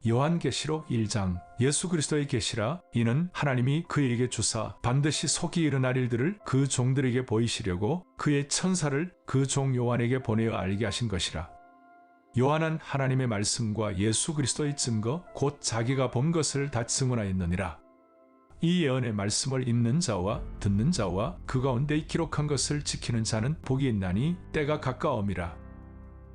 요한계시록 1장 예수 그리스도의 계시라. 이는 하나님이 그에게 주사 반드시 속히 일어날 일들을 그 종들에게 보이시려고 그의 천사를 그 종 요한에게 보내어 알게 하신 것이라. 요한은 하나님의 말씀과 예수 그리스도의 증거 곧 자기가 본 것을 다 증언하였느니라. 이 예언의 말씀을 읽는 자와 듣는 자와 그 가운데 기록한 것을 지키는 자는 복이 있나니 때가 가까움이라.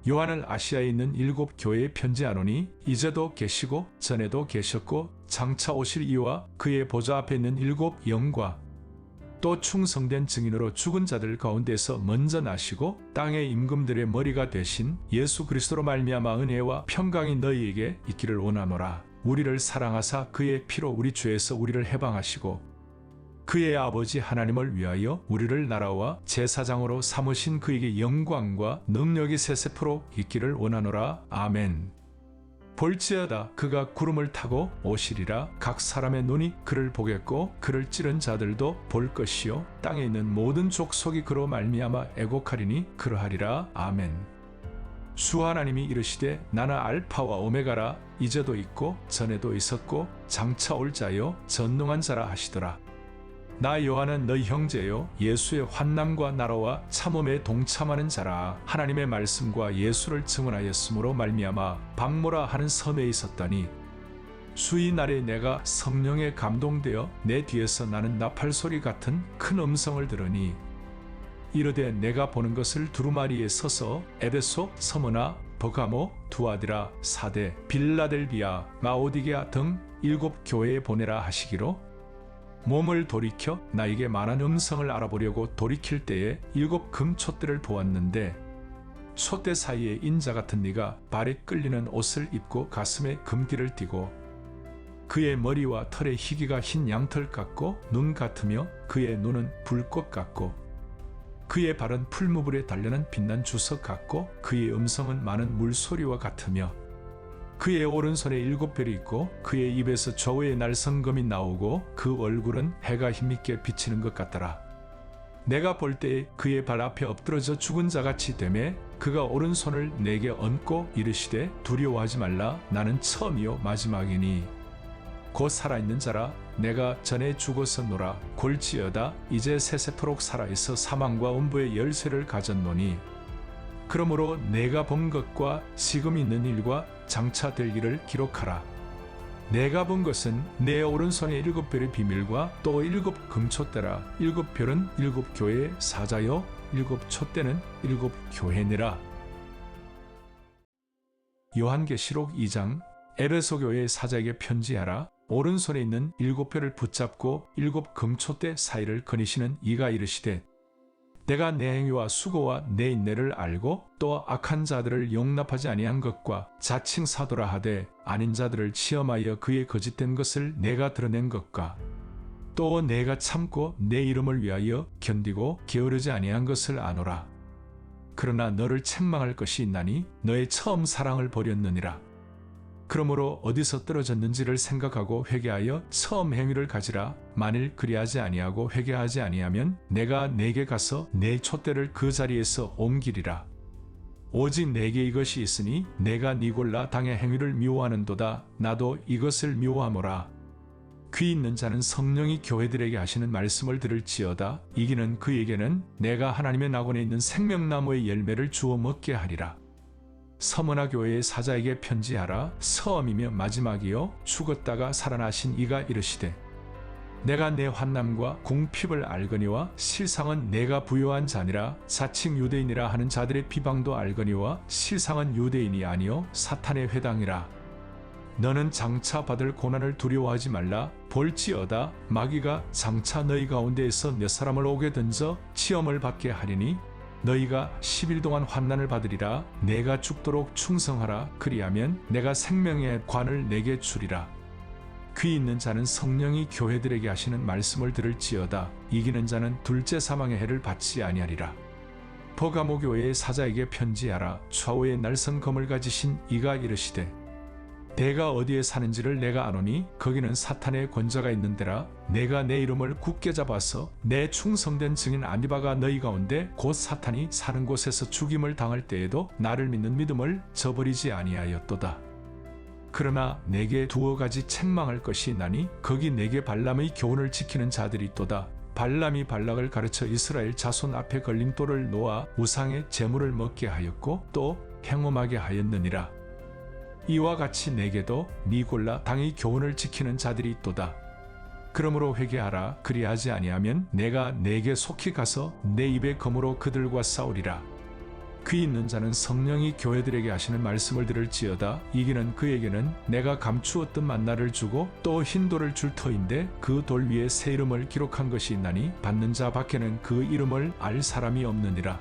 요한을 아시아에 있는 7 교회에 편지하노니 이제도 계시고 전에도 계셨고 장차 오실 이와 그의 보좌 앞에 있는 7 영과 또 충성된 증인으로 죽은 자들 가운데서 먼저 나시고 땅의 임금들의 머리가 되신 예수 그리스도로 말미암아 은혜와 평강이 너희에게 있기를 원하노라. 우리를 사랑하사 그의 피로 우리 죄에서 우리를 해방하시고 그의 아버지 하나님을 위하여 우리를 나라와 제사장으로 삼으신 그에게 영광과 능력이 세세프로 있기를 원하노라. 아멘. 볼지어다 그가 구름을 타고 오시리라. 각 사람의 눈이 그를 보겠고 그를 찌른 자들도 볼 것이요 땅에 있는 모든 족속이 그로 말미암아 애곡하리니 그러하리라. 아멘. 주 하나님이 이르시되 나는 알파와 오메가라. 이제도 있고 전에도 있었고 장차 올 자요 전능한 자라 하시더라. 나 요한은 너희 형제요 예수의 환난과 나라와 참음에 동참하는 자라. 하나님의 말씀과 예수를 증언하였으므로 말미암아 박모라 하는 섬에 있었더니 수이 날에 내가 성령에 감동되어 내 뒤에서 나는 나팔소리 같은 큰 음성을 들으니 이르되 내가 보는 것을 두루마리에 서서 에베소, 서머나, 버가모, 두아디라, 사대, 빌라델비아, 라오디게아 등 7 교회에 보내라 하시기로 몸을 돌이켜 나에게 말한 음성을 알아보려고 돌이킬 때에 7 금촛대를 보았는데 촛대 사이에 인자 같은 네가 발에 끌리는 옷을 입고 가슴에 금띠를 띠고 그의 머리와 털의 희기가 흰 양털 같고 눈 같으며 그의 눈은 불꽃 같고 그의 발은 풀무불에 달려는 빛난 주석 같고 그의 음성은 많은 물소리와 같으며 그의 오른손에 7별이 있고 그의 입에서 저우의 날성검이 나오고 그 얼굴은 해가 힘있게 비치는 것 같더라. 내가 볼 때에 그의 발 앞에 엎드러져 죽은 자같이 되매 그가 오른손을 내게 얹고 이르시되 두려워하지 말라. 나는 처음이요 마지막이니 곧 살아있는 자라. 내가 전에 죽었었노라. 골지어다 이제 세세토록 살아있어 사망과 음부의 열쇠를 가졌노니 그러므로 내가 본 것과 지금 있는 일과 장차 될 일을 기록하라. 내가 본 것은 내 오른손의 7별의 비밀과 또 7 금촛대라. 7별은 7 교회의 사자요 7 촛대는 7 교회니라. 요한계시록 2장 에베소 교회의 사자에게 편지하라. 오른손에 있는 7별을 붙잡고 7 금촛대 사이를 거니시는 이가 이르시되 내가 내 행위와 수고와 내 인내를 알고 또 악한 자들을 용납하지 아니한 것과 자칭 사도라 하되 아닌 자들을 시험하여 그의 거짓된 것을 내가 드러낸 것과 또 내가 참고 내 이름을 위하여 견디고 게으르지 아니한 것을 아노라. 그러나 너를 책망할 것이 있나니 너의 처음 사랑을 버렸느니라. 그러므로 어디서 떨어졌는지를 생각하고 회개하여 처음 행위를 가지라. 만일 그리하지 아니하고 회개하지 아니하면 내가 내게 가서 내 촛대를 그 자리에서 옮기리라. 오직 내게 이것이 있으니 내가 니골라 당의 행위를 미워하는도다. 나도 이것을 미워하노라. 귀 있는 자는 성령이 교회들에게 하시는 말씀을 들을지어다. 이기는 그에게는 내가 하나님의 낙원에 있는 생명나무의 열매를 주어 먹게 하리라. 서머나 교회의 사자에게 편지하라. 처음이며 마지막이요 죽었다가 살아나신 이가 이르시되 내가 내 환난과 궁핍을 알거니와 실상은 내가 부요한 자니라. 자칭 유대인이라 하는 자들의 비방도 알거니와 실상은 유대인이 아니요 사탄의 회당이라. 너는 장차 받을 고난을 두려워하지 말라. 볼지어다 마귀가 장차 너희 가운데에서 몇 사람을 옥에 던져 시험을 받게 하리니 너희가 10일 동안 환난을 받으리라. 내가 죽도록 충성하라. 그리하면 내가 생명의 관을 내게 주리라. 귀 있는 자는 성령이 교회들에게 하시는 말씀을 들을지어다. 이기는 자는 둘째 사망의 해를 받지 아니하리라. 버가모 교회의 사자에게 편지하라. 좌우에 날성검을 가지신 이가 이르시되 내가 어디에 사는지를 내가 아노니 거기는 사탄의 권좌가 있는 데라. 내가 내 이름을 굳게 잡아서 내 충성된 증인 아니바가 너희 가운데 곧 사탄이 사는 곳에서 죽임을 당할 때에도 나를 믿는 믿음을 저버리지 아니하였도다. 그러나 내게 두어 가지 책망할 것이 있나니 거기 내게 발람의 교훈을 지키는 자들이 있도다. 발람이 발락을 가르쳐 이스라엘 자손 앞에 걸림돌을 놓아 우상의 제물을 먹게 하였고 또 행음하게 하였느니라. 이와 같이 내게도 니골라 당의 교훈을 지키는 자들이 있도다. 그러므로 회개하라. 그리하지 아니하면 내가 내게 속히 가서 내 입의 검으로 그들과 싸우리라. 귀 있는 자는 성령이 교회들에게 하시는 말씀을 들을지어다. 이기는 그에게는 내가 감추었던 만나를 주고 또 흰 돌을 줄 터인데 그 돌 위에 새 이름을 기록한 것이 있나니 받는 자 밖에는 그 이름을 알 사람이 없느니라.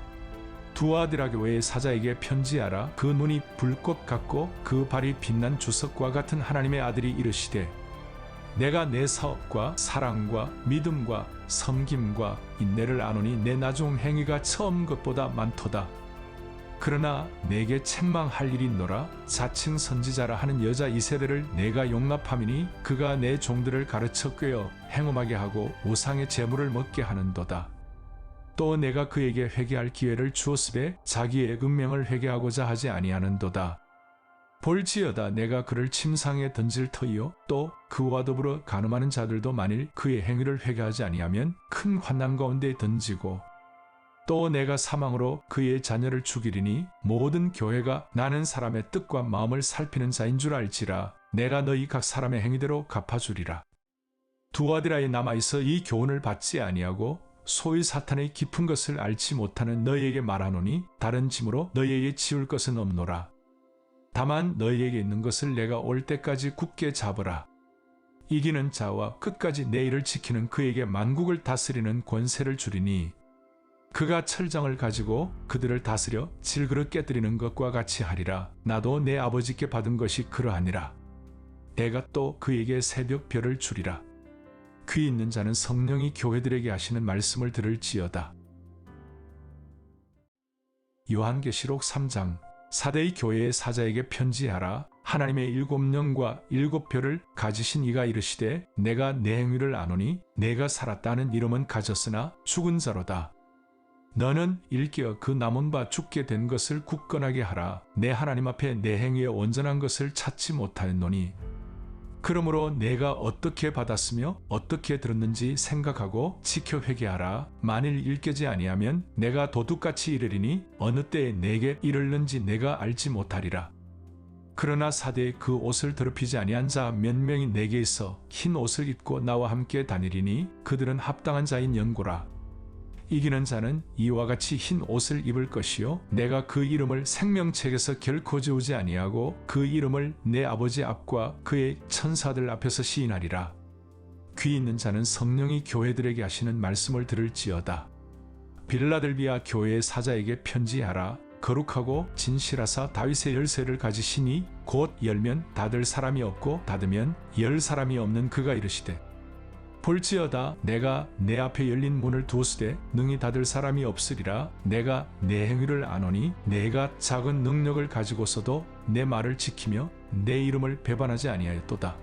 두아디라 교회의 사자에게 편지하라. 그 눈이 불꽃 같고 그 발이 빛난 주석과 같은 하나님의 아들이 이르시되 내가 내 사업과 사랑과 믿음과 섬김과 인내를 아노니 내 나중 행위가 처음 것보다 많도다. 그러나 내게 책망할 일이 있노라. 자칭 선지자라 하는 여자 이세벨을 내가 용납함이니 그가 내 종들을 가르쳐 꿰어 행음하게 하고 우상의 제물을 먹게 하는도다. 또 내가 그에게 회개할 기회를 주었으되 자기의 은명을 회개하고자 하지 아니하는도다. 볼지어다 내가 그를 침상에 던질 터이요 또 그와 더불어 간음하는 자들도 만일 그의 행위를 회개하지 아니하면 큰 환난 가운데 던지고 또 내가 사망으로 그의 자녀를 죽이리니 모든 교회가 나는 사람의 뜻과 마음을 살피는 자인 줄 알지라. 내가 너희 각 사람의 행위대로 갚아주리라. 두아디라에 남아있어 이 교훈을 받지 아니하고 소위 사탄의 깊은 것을 알지 못하는 너희에게 말하노니 다른 짐으로 너희에게 지울 것은 없노라. 다만 너희에게 있는 것을 내가 올 때까지 굳게 잡으라. 이기는 자와 끝까지 내 일을 지키는 그에게 만국을 다스리는 권세를 주리니 그가 철장을 가지고 그들을 다스려 질그릇 깨뜨리는 것과 같이 하리라. 나도 내 아버지께 받은 것이 그러하니라. 내가 또 그에게 새벽 별을 주리라. 귀 있는 자는 성령이 교회들에게 하시는 말씀을 들을지어다. 요한계시록 3장. 사대의 교회의 사자에게 편지하라. 하나님의 7영과 7별을 가지신 이가 이르시되 내가 내 행위를 아노니 내가 살았다는 이름은 가졌으나 죽은 자로다. 너는 일깨어 그 남은 바 죽게 된 것을 굳건하게 하라. 내 하나님 앞에 내 행위의 온전한 것을 찾지 못하였노니 그러므로 내가 어떻게 받았으며 어떻게 들었는지 생각하고 지켜 회개하라. 만일 일깨지 아니하면 내가 도둑같이 이르리니 어느 때에 내게 이르는지 내가 알지 못하리라. 그러나 사대에 그 옷을 더럽히지 아니한 자 몇 명이 내게 있어 흰 옷을 입고 나와 함께 다니리니 그들은 합당한 자인 연고라. 이기는 자는 이와 같이 흰 옷을 입을 것이요 내가 그 이름을 생명책에서 결코 지우지 아니하고 그 이름을 내 아버지 앞과 그의 천사들 앞에서 시인하리라. 귀 있는 자는 성령이 교회들에게 하시는 말씀을 들을지어다. 빌라델비아 교회의 사자에게 편지하라. 거룩하고 진실하사 다윗의 열쇠를 가지시니 곧 열면 닫을 사람이 없고 닫으면 열 사람이 없는 그가 이르시되 볼지어다 내가 내 앞에 열린 문을 두었으되 능히 닫을 사람이 없으리라. 내가 내 행위를 아노니 내가 작은 능력을 가지고서도 내 말을 지키며 내 이름을 배반하지 아니하였도다.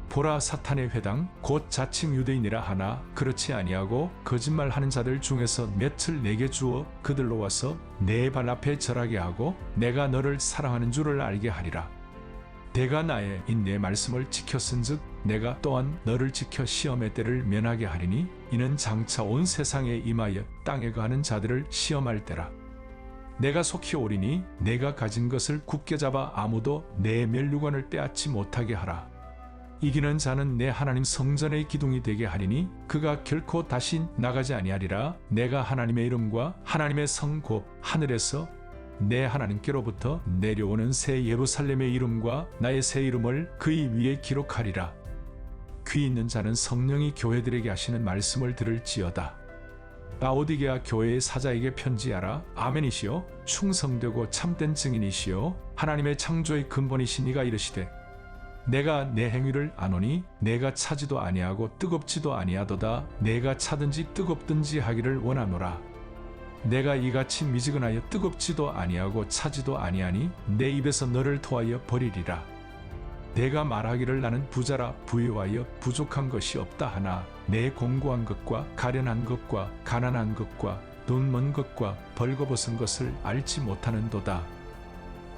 보라 사탄의 회당 곧 자칭 유대인이라 하나 그렇지 아니하고 거짓말하는 자들 중에서 맷을 내게 주어 그들로 와서 내 발 앞에 절하게 하고 내가 너를 사랑하는 줄을 알게 하리라. 내가 나의 내 말씀을 지켰은즉 내가 또한 너를 지켜 시험의 때를 면하게 하리니 이는 장차 온 세상에 임하여 땅에 거하는 자들을 시험할 때라. 내가 속히 오리니 내가 가진 것을 굳게 잡아 아무도 내 멸류관을 빼앗지 못하게 하라. 이기는 자는 내 하나님 성전의 기둥이 되게 하리니 그가 결코 다시 나가지 아니하리라. 내가 하나님의 이름과 하나님의 성 곧 하늘에서 내 하나님께로부터 내려오는 새 예루살렘의 이름과 나의 새 이름을 그의 위에 기록하리라. 귀 있는 자는 성령이 교회들에게 하시는 말씀을 들을지어다. 라오디게아 교회의 사자에게 편지하라. 아멘이시요 충성되고 참된 증인이시요 하나님의 창조의 근본이신 이가 이르시되 내가 내 행위를 아노니 내가 차지도 아니하고 뜨겁지도 아니하도다. 내가 차든지 뜨겁든지 하기를 원하노라. 내가 이같이 미지근하여 뜨겁지도 아니하고 차지도 아니하니 내 입에서 너를 토하여 버리리라. 내가 말하기를 나는 부자라 부유하여 부족한 것이 없다 하나 내 공고한 것과 가련한 것과 가난한 것과 돈 먼 것과 벌거벗은 것을 알지 못하는도다.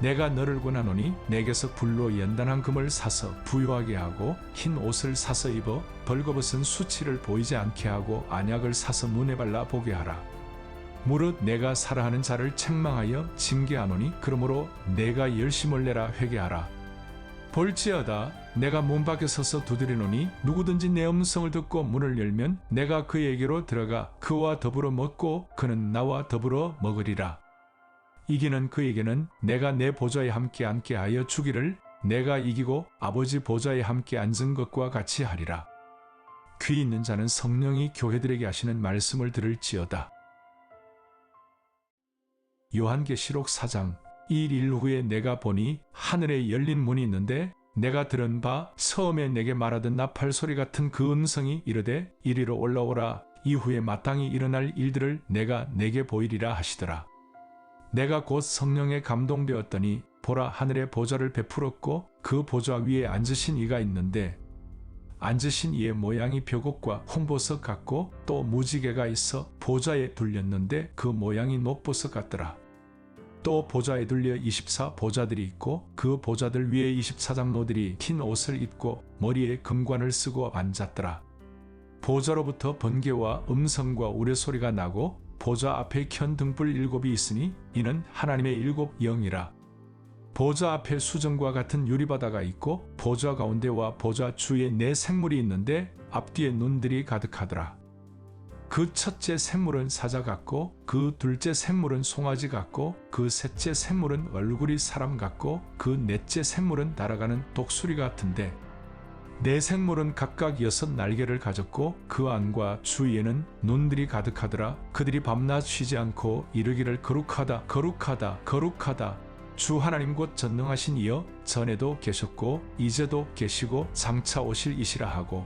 내가 너를 권하노니 내게서 불로 연단한 금을 사서 부유하게 하고 흰 옷을 사서 입어 벌거벗은 수치를 보이지 않게 하고 안약을 사서 눈에 발라 보게 하라. 무릇 내가 살아하는 자를 책망하여 징계하노니 그러므로 내가 열심을 내라 회개하라. 볼지어다 내가 문 밖에 서서 두드리노니 누구든지 내 음성을 듣고 문을 열면 내가 그에게로 들어가 그와 더불어 먹고 그는 나와 더불어 먹으리라. 이기는 그에게는 내가 내 보좌에 함께 앉게 하여 주기를 내가 이기고 아버지 보좌에 함께 앉은 것과 같이 하리라. 귀 있는 자는 성령이 교회들에게 하시는 말씀을 들을지어다. 요한계시록 4장 1일 후에 내가 보니 하늘에 열린 문이 있는데 내가 들은 바 처음에 내게 말하던 나팔 소리 같은 그 음성이 이르되 이리로 올라오라. 이후에 마땅히 일어날 일들을 내가 내게 보이리라 하시더라. 내가 곧 성령에 감동되었더니 보라 하늘에 보좌를 베풀었고 그 보좌 위에 앉으신 이가 있는데 앉으신 이의 모양이 벼곡과 홍보석 같고 또 무지개가 있어 보좌에 둘렸는데 그 모양이 녹보석 같더라. 또 보좌에 둘려 24보좌들이 있고 그 보좌들 위에 24장로들이 흰 옷을 입고 머리에 금관을 쓰고 앉았더라. 보좌로부터 번개와 음성과 우레소리가 나고 보좌 앞에 켠 등불 7이 있으니 이는 하나님의 7 영이라. 보좌 앞에 수정과 같은 유리바다가 있고 보좌 가운데와 보좌 주위에 4 생물이 있는데 앞뒤에 눈들이 가득하더라. 그 첫째 생물은 사자 같고 그 둘째 생물은 송아지 같고 그 셋째 생물은 얼굴이 사람 같고 그 넷째 생물은 날아가는 독수리 같은데 4 생물은 각각 6 날개를 가졌고 그 안과 주위에는 눈들이 가득하더라. 그들이 밤낮 쉬지 않고 이르기를 거룩하다 거룩하다 거룩하다. 주 하나님 곧 전능하신 이여 전에도 계셨고 이제도 계시고 장차 오실 이시라 하고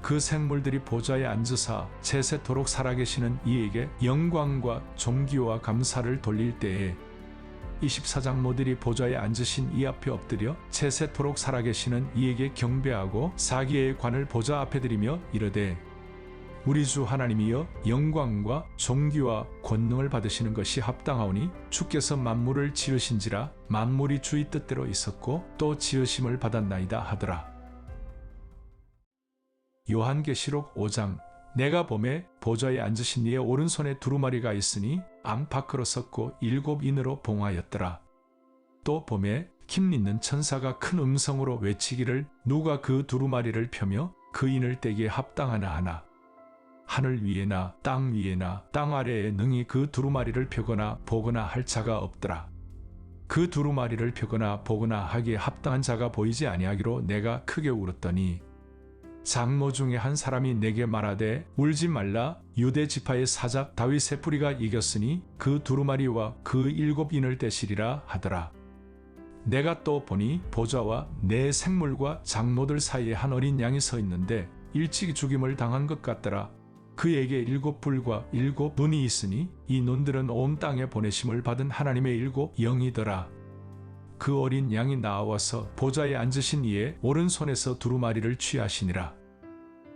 그 생물들이 보좌에 앉으사 세세토록 살아계시는 이에게 영광과 존귀와 감사를 돌릴 때에 24장로들이 보좌에 앉으신 이 앞에 엎드려 세세토록 살아계시는 이에게 경배하고 사기의 관을 보좌 앞에 드리며 이르되 우리 주 하나님이여 영광과 존귀와 권능을 받으시는 것이 합당하오니 주께서 만물을 지으신지라 만물이 주의 뜻대로 있었고 또 지으심을 받았나이다 하더라. 요한계시록 5장 내가 보매 보좌에 앉으신 이의 오른손에 두루마리가 있으니 안 밖으로 섰고 7 인으로 봉하였더라. 또 보매 힘 있는 천사가 큰 음성으로 외치기를 누가 그 두루마리를 펴며 그 인을 떼기에 합당하나 하나. 하늘 위에나 땅 위에나 땅 아래에 능히 그 두루마리를 펴거나 보거나 할 자가 없더라. 그 두루마리를 펴거나 보거나 하기에 합당한 자가 보이지 아니하기로 내가 크게 울었더니 장로 중에 한 사람이 내게 말하되 울지 말라. 유대 지파의 사자 다윗의 뿌리가 이겼으니 그 두루마리와 그 7 인을 떼시리라 하더라. 내가 또 보니 보좌와 4 생물과 장로들 사이에 한 어린 양이 서 있는데 일찍이 죽임을 당한 것 같더라. 그에게 7 뿔과 7 눈이 있으니 이 눈들은 온 땅에 보내심을 받은 하나님의 7 영이더라. 그 어린 양이 나와서 보좌에 앉으신 이의 오른손에서 두루마리를 취하시니라.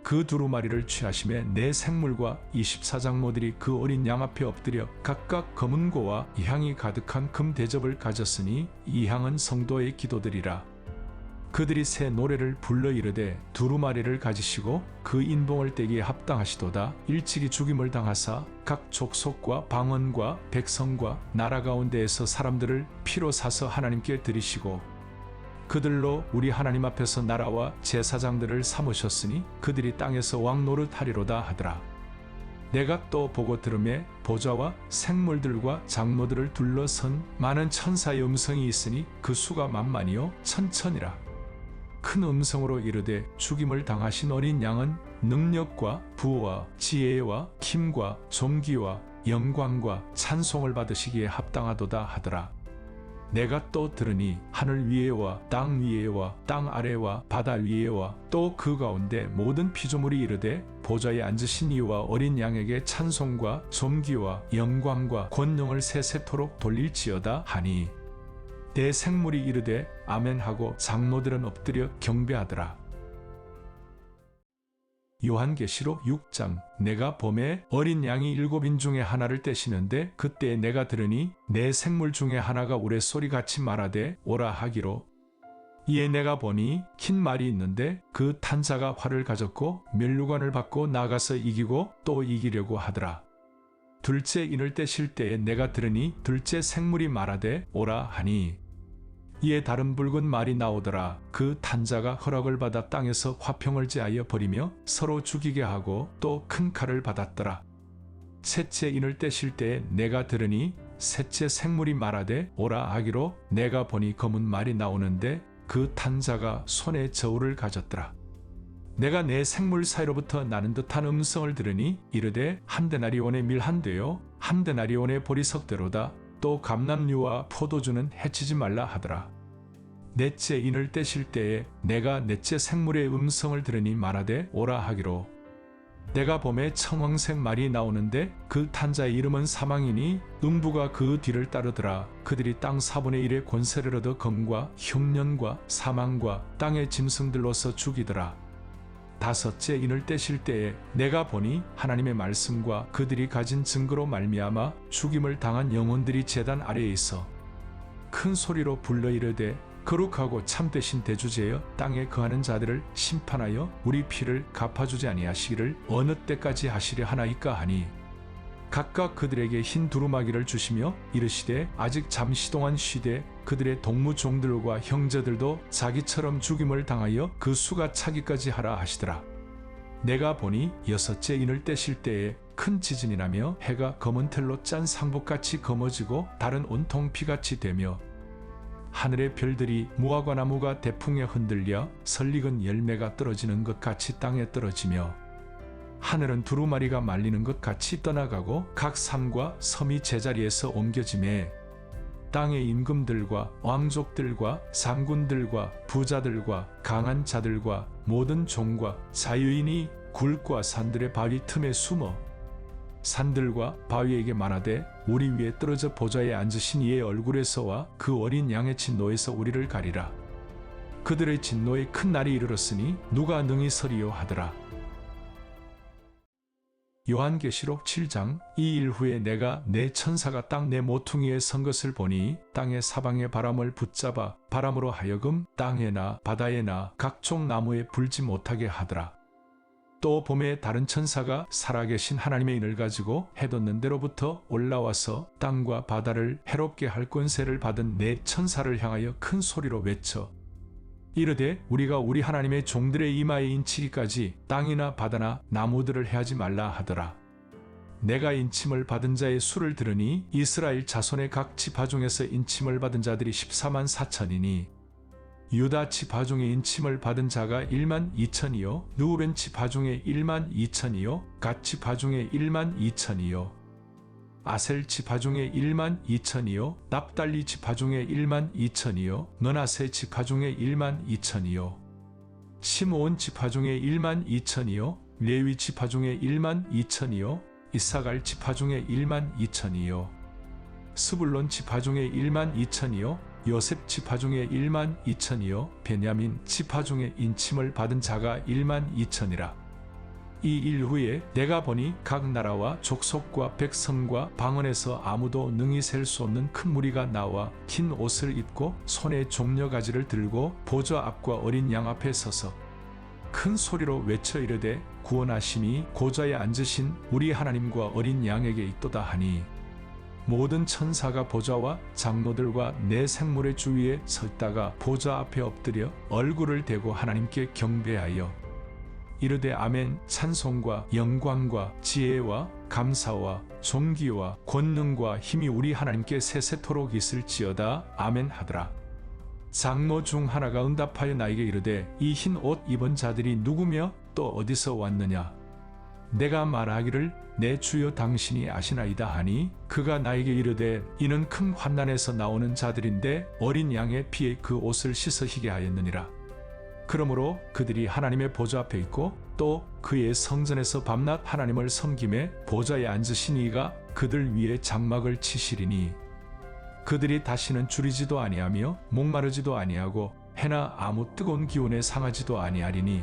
그 두루마리를 취하심에 4 생물과 24장로들이 그 어린 양 앞에 엎드려 각각 검은 고와 향이 가득한 금 대접을 가졌으니 이 향은 성도의 기도들이라. 그들이 새 노래를 불러 이르되 두루마리를 가지시고 그 인봉을 떼기에 합당하시도다. 일찍이 죽임을 당하사 각 족속과 방언과 백성과 나라 가운데에서 사람들을 피로 사서 하나님께 드리시고 그들로 우리 하나님 앞에서 나라와 제사장들을 삼으셨으니 그들이 땅에서 왕 노릇하리로다 하더라. 내가 또 보고 들으매 보좌와 생물들과 장로들을 둘러선 많은 천사의 음성이 있으니 그 수가 만만이요 천천이라. 큰 음성으로 이르되 죽임을 당하신 어린 양은 능력과 부와 지혜와 힘과 존귀와 영광과 찬송을 받으시기에 합당하도다 하더라. 내가 또 들으니 하늘 위에와 땅 위에와 땅 아래와 바다 위에와 또 그 가운데 모든 피조물이 이르되 보좌에 앉으신 이와 어린 양에게 찬송과 존귀와 영광과 권능을 세세토록 돌릴지어다 하니 내 생물이 이르되 아멘하고 장로들은 엎드려 경배하더라. 요한계시록 6장 내가 봄에 어린 양이 7인 중에 하나를 떼시는데 그때 내가 들으니 내 생물 중에 하나가 우레소리같이 말하되 오라 하기로 이에 내가 보니 흰 말이 있는데 그 탄자가 활을 가졌고 면류관을 받고 나가서 이기고 또 이기려고 하더라. 둘째 인을 떼실 때에 내가 들으니 둘째 생물이 말하되 오라 하니 이에 다른 붉은 말이 나오더라. 그 탄자가 허락을 받아 땅에서 화평을 제하여 버리며 서로 죽이게 하고 또 큰 칼을 받았더라. 셋째 인을 떼실 때에 내가 들으니 셋째 생물이 말하되 오라 하기로 내가 보니 검은 말이 나오는데 그 탄자가 손에 저울을 가졌더라. 내가 내 생물 사이로부터 나는 듯한 음성을 들으니 이르되 한 데나리온의 밀 한 되요 한 데나리온의 보리석대로다. 또 감람류와 포도주는 해치지 말라 하더라. 넷째 인을 떼실 때에 내가 넷째 생물의 음성을 들으니 말하되 오라 하기로 내가 봄에 청황색 말이 나오는데 그 탄자의 이름은 사망이니 음부가 그 뒤를 따르더라. 그들이 땅 4분의 1의 권세를 얻어 검과 흉년과 사망과 땅의 짐승들로서 죽이더라. 다섯째 인을 떼실 때에 내가 보니 하나님의 말씀과 그들이 가진 증거로 말미암아 죽임을 당한 영혼들이 제단 아래에 있어 큰 소리로 불러 이르되 거룩하고 참되신 대주제여 땅에 거하는 자들을 심판하여 우리 피를 갚아주지 아니하시기를 어느 때까지 하시려 하나이까 하니 각각 그들에게 흰 두루마기를 주시며 이르시되 아직 잠시 동안 쉬되 그들의 동무종들과 형제들도 자기처럼 죽임을 당하여 그 수가 차기까지 하라 하시더라. 내가 보니 여섯째 인을 떼실 때에 큰 지진이 나며 해가 검은 텔로 짠 상복같이 검어지고 달은 온통 피같이 되며 하늘의 별들이 무화과 나무가 대풍에 흔들려 설익은 열매가 떨어지는 것 같이 땅에 떨어지며 하늘은 두루마리가 말리는 것 같이 떠나가고 각 산과 섬이 제자리에서 옮겨지매 땅의 임금들과 왕족들과 상군들과 부자들과 강한 자들과 모든 종과 자유인이 굴과 산들의 바위 틈에 숨어 산들과 바위에게 말하되 우리 위에 떨어져 보좌에 앉으신 이의 얼굴에서와 그 어린 양의 진노에서 우리를 가리라. 그들의 진노의 큰 날이 이르렀으니 누가 능히 서리요 하더라. 요한계시록 7장 이 일 후에 내가 내 천사가 땅 내 모퉁이에 선 것을 보니 땅의 사방의 바람을 붙잡아 바람으로 하여금 땅에나 바다에나 각종 나무에 불지 못하게 하더라. 또 봄에 다른 천사가 살아계신 하나님의 인을 가지고 해돋는 데로부터 올라와서 땅과 바다를 해롭게 할 권세를 받은 내 천사를 향하여 큰 소리로 외쳐 이르되 우리가 우리 하나님의 종들의 이마에 인치기까지 땅이나 바다나 나무들을 해하지 말라 하더라. 내가 인침을 받은 자의 수를 들으니 이스라엘 자손의 각 지파 중에서 인침을 받은 자들이 14만 4천이니 유다 지파 중에 인침을 받은 자가 1만 2천이요 르우벤 지파 중에 1만 2천이요 갓 지파 중에 1만 2천이요 아셀 지파 중에 1만 2천이요 납달리 지파 중에 1만 2천이요 므낫세 지파 중에 1만 2천이요 시므온 지파 중에 1만 2천이요 레위 지파 중에 1만 2천이요 이사갈 지파 중에 1만 2천이요 스불론 지파 중에 1만 2천이요 요셉 지파 중에 1만 2천이요 베냐민 지파 중에 인침을 받은 자가 1만 2천이라. 이 일 후에 내가 보니 각 나라와 족속과 백성과 방언에서 아무도 능히 셀 수 없는 큰 무리가 나와 흰 옷을 입고 손에 종려가지를 들고 보좌 앞과 어린 양 앞에 서서 큰 소리로 외쳐 이르되 구원하심이 고좌에 앉으신 우리 하나님과 어린 양에게 있도다 하니 모든 천사가 보좌와 장로들과 내 생물의 주위에 섰다가 보좌 앞에 엎드려 얼굴을 대고 하나님께 경배하여 이르되 아멘 찬송과 영광과 지혜와 감사와 존귀와 권능과 힘이 우리 하나님께 세세토록 있을지어다 아멘 하더라. 장로 중 하나가 응답하여 나에게 이르되 이 흰 옷 입은 자들이 누구며 또 어디서 왔느냐. 내가 말하기를 내 주여 당신이 아시나이다 하니 그가 나에게 이르되 이는 큰 환난에서 나오는 자들인데 어린 양의 피에 그 옷을 씻어 희게 하였느니라. 그러므로 그들이 하나님의 보좌 앞에 있고 또 그의 성전에서 밤낮 하나님을 섬김에 보좌에 앉으신 이가 그들 위에 장막을 치시리니 그들이 다시는 줄이지도 아니하며 목마르지도 아니하고 해나 아무 뜨거운 기운에 상하지도 아니하리니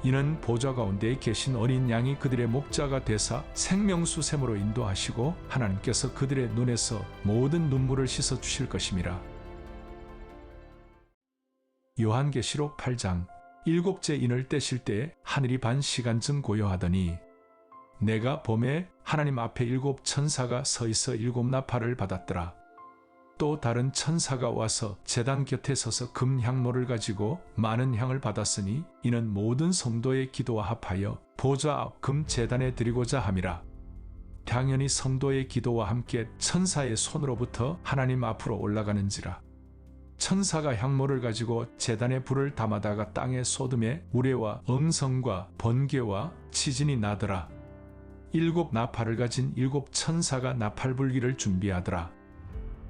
이는 보좌 가운데 계신 어린 양이 그들의 목자가 되사 생명수 샘으로 인도하시고 하나님께서 그들의 눈에서 모든 눈물을 씻어 주실 것임이라. 요한계시록 8장. 일곱째 인을 떼실 때에 하늘이 반 시간쯤 고요하더니 내가 봄에 하나님 앞에 일곱 천사가 서 있어 일곱 나팔을 받았더라. 또 다른 천사가 와서 제단 곁에 서서 금향로를 가지고 많은 향을 받았으니 이는 모든 성도의 기도와 합하여 보좌 앞 금 제단에 드리고자 함이라. 당연히 성도의 기도와 함께 천사의 손으로부터 하나님 앞으로 올라가는지라. 천사가 향모를 가지고 제단에 불을 담아다가 땅에 쏟음에 우레와 음성과 번개와 지진이 나더라. 일곱 나팔을 가진 일곱 천사가 나팔 불기를 준비하더라.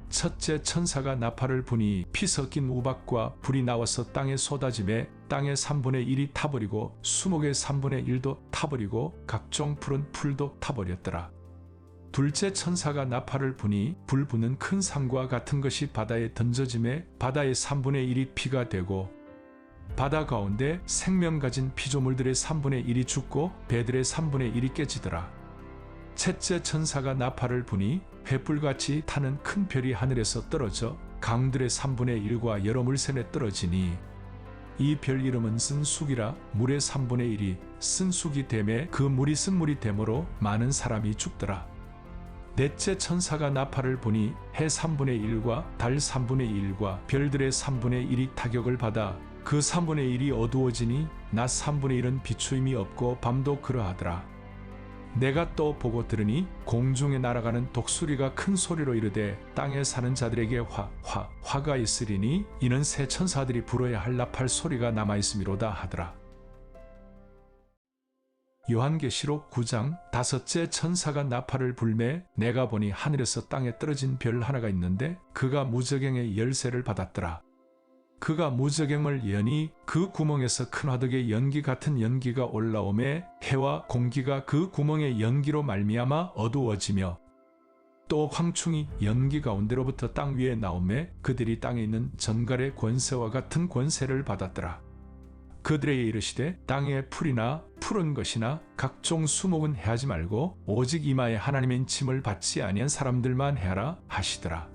첫째 천사가 나팔을 부니 피 섞인 우박과 불이 나와서 땅에 쏟아짐에 땅의 3분의 1이 타버리고 수목의 3분의 1도 타버리고 각종 푸른 풀도 타버렸더라. 둘째 천사가 나팔을 부니 불 부는 큰 산과 같은 것이 바다에 던져짐에 바다의 3분의 1이 피가 되고 바다 가운데 생명 가진 피조물들의 3분의 1이 죽고 배들의 3분의 1이 깨지더라. 셋째 천사가 나팔을 부니 횃불같이 타는 큰 별이 하늘에서 떨어져 강들의 3분의 1과 여러 물샘에 떨어지니 이 별 이름은 쓴쑥이라. 물의 3분의 1이 쓴쑥이 되매 그 물이 쓴물이 되므로 많은 사람이 죽더라. 넷째 천사가 나팔을 부니 해 3분의 1과 달 3분의 1과 별들의 3분의 1이 타격을 받아 그 3분의 1이 어두워지니 낮 3분의 1은 비추임이 없고 밤도 그러하더라. 내가 또 보고 들으니 공중에 날아가는 독수리가 큰 소리로 이르되 땅에 사는 자들에게 화가 있으리니 이는 새 천사들이 불어야 할 나팔 소리가 남아있음이로다 하더라. 요한계시록 9장. 다섯째 천사가 나팔을 불매 내가 보니 하늘에서 땅에 떨어진 별 하나가 있는데 그가 무저갱의 열쇠를 받았더라. 그가 무저갱을 여니 그 구멍에서 큰 화덕의 연기 같은 연기가 올라오매 해와 공기가 그 구멍의 연기로 말미암아 어두워지며 또 황충이 연기 가운데로부터 땅 위에 나오매 그들이 땅에 있는 전갈의 권세와 같은 권세를 받았더라. 그들에게 이르시되 땅의 풀이나 푸른 것이나 각종 수목은 해하지 말고 오직 이마에 하나님의 인침을 받지 아니한 사람들만 해하라 하시더라.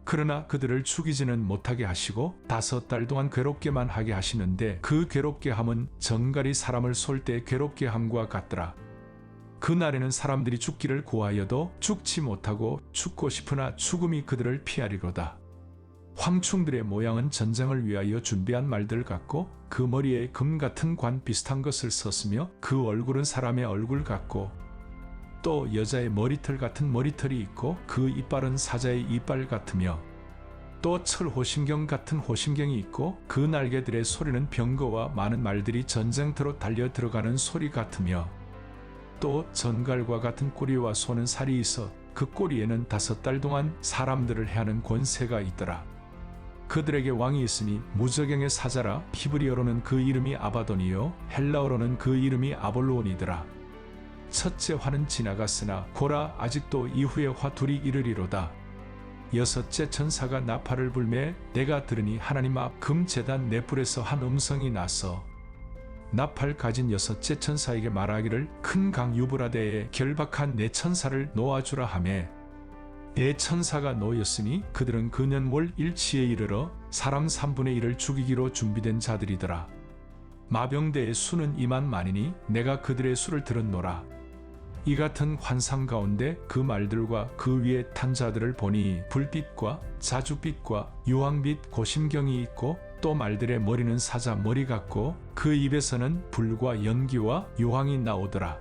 그러나 그들을 죽이지는 못하게 하시고 5달 동안 괴롭게만 하게 하시는데 그 괴롭게 함은 정갈이 사람을 쏠 때 괴롭게 함과 같더라. 그날에는 사람들이 죽기를 고하여도 죽지 못하고 죽고 싶으나 죽음이 그들을 피하리로다. 황충들의 모양은 전쟁을 위하여 준비한 말들 같고 그 머리에 금 같은 관 비슷한 것을 썼으며 그 얼굴은 사람의 얼굴 같고 또 여자의 머리털 같은 머리털이 있고 그 이빨은 사자의 이빨 같으며 또 철호심경 같은 호심경이 있고 그 날개들의 소리는 병거와 많은 말들이 전쟁터로 달려 들어가는 소리 같으며 또 전갈과 같은 꼬리와 소는 살이 있어 그 꼬리에는 5달 동안 사람들을 해하는 권세가 있더라. 그들에게 왕이 있으니 무저갱의 사자라. 히브리어로는 그 이름이 아바돈이요 헬라어로는 그 이름이 아볼로온이더라. 첫째 화는 지나갔으나 고라 아직도 이후의 화 둘이 이르리로다. 여섯째 천사가 나팔을 불매 내가 들으니 하나님 앞 금제단 넷불에서 한 음성이 나서 나팔 가진 여섯째 천사에게 말하기를 큰 강 유브라데에 결박한 네 천사를 놓아주라 하매 네 천사가 놓였으니 그들은 근연몰 일치에 이르러 사람 3분의 1을 죽이기로 준비된 자들이더라. 마병대의 수는 2만 만이니 내가 그들의 수를 들었노라. 이 같은 환상 가운데 그 말들과 그 위에 탄 자들을 보니 불빛과 자줏빛과 유황빛 고심경이 있고 또 말들의 머리는 사자 머리 같고 그 입에서는 불과 연기와 유황이 나오더라.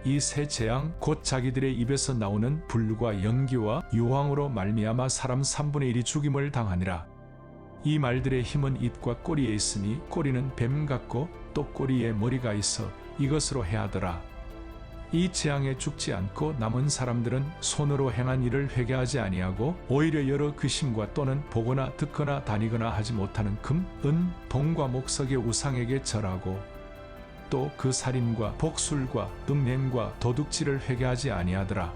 이 세 재앙 곧 자기들의 입에서 나오는 불과 연기와 유황으로 말미암아 사람 3분의 1이 죽임을 당하니라. 이 말들의 힘은 입과 꼬리에 있으니 꼬리는 뱀 같고 또 꼬리에 머리가 있어 이것으로 해하더라. 이 재앙에 죽지 않고 남은 사람들은 손으로 행한 일을 회개하지 아니하고 오히려 여러 귀신과 또는 보거나 듣거나 다니거나 하지 못하는 금, 은, 동과 목석의 우상에게 절하고 또 그 살인과 복술과 음행과 도둑질을 회개하지 아니하더라.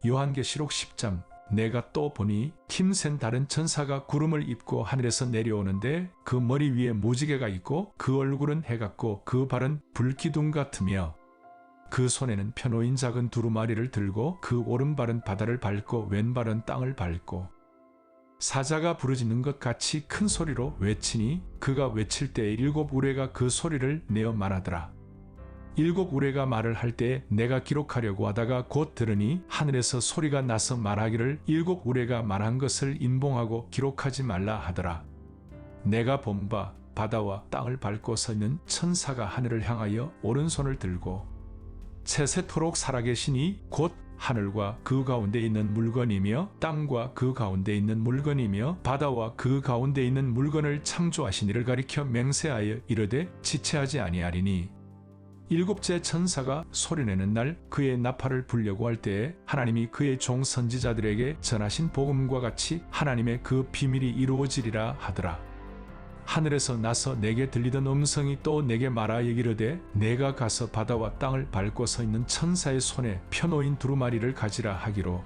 요한계시록 10장. 내가 또 보니 힘센 다른 천사가 구름을 입고 하늘에서 내려오는데 그 머리 위에 무지개가 있고 그 얼굴은 해 같고 그 발은 불기둥 같으며 그 손에는 펴놓인 작은 두루마리를 들고 그 오른발은 바다를 밟고 왼발은 땅을 밟고 사자가 부르짖는 것 같이 큰 소리로 외치니 그가 외칠 때에 7 우레가 그 소리를 내어 말하더라. 7 우레가 말을 할 때에 내가 기록하려고 하다가 곧 들으니 하늘에서 소리가 나서 말하기를 7 우레가 말한 것을 인봉하고 기록하지 말라 하더라. 내가 본 바 바다와 땅을 밟고 서 있는 천사가 하늘을 향하여 오른손을 들고 채새토록 살아계시니 곧 하늘과 그 가운데 있는 물건이며 땅과 그 가운데 있는 물건이며 바다와 그 가운데 있는 물건을 창조하신 이를 가리켜 맹세하여 이르되 지체하지 아니하리니 7째 천사가 소리내는 날 그의 나팔을 불려고 할 때에 하나님이 그의 종 선지자들에게 전하신 복음과 같이 하나님의 그 비밀이 이루어지리라 하더라. 하늘에서 나서 내게 들리던 음성이 또 내게 말하여 이르되 내가 가서 바다와 땅을 밟고 서 있는 천사의 손에 펴놓인 두루마리를 가지라 하기로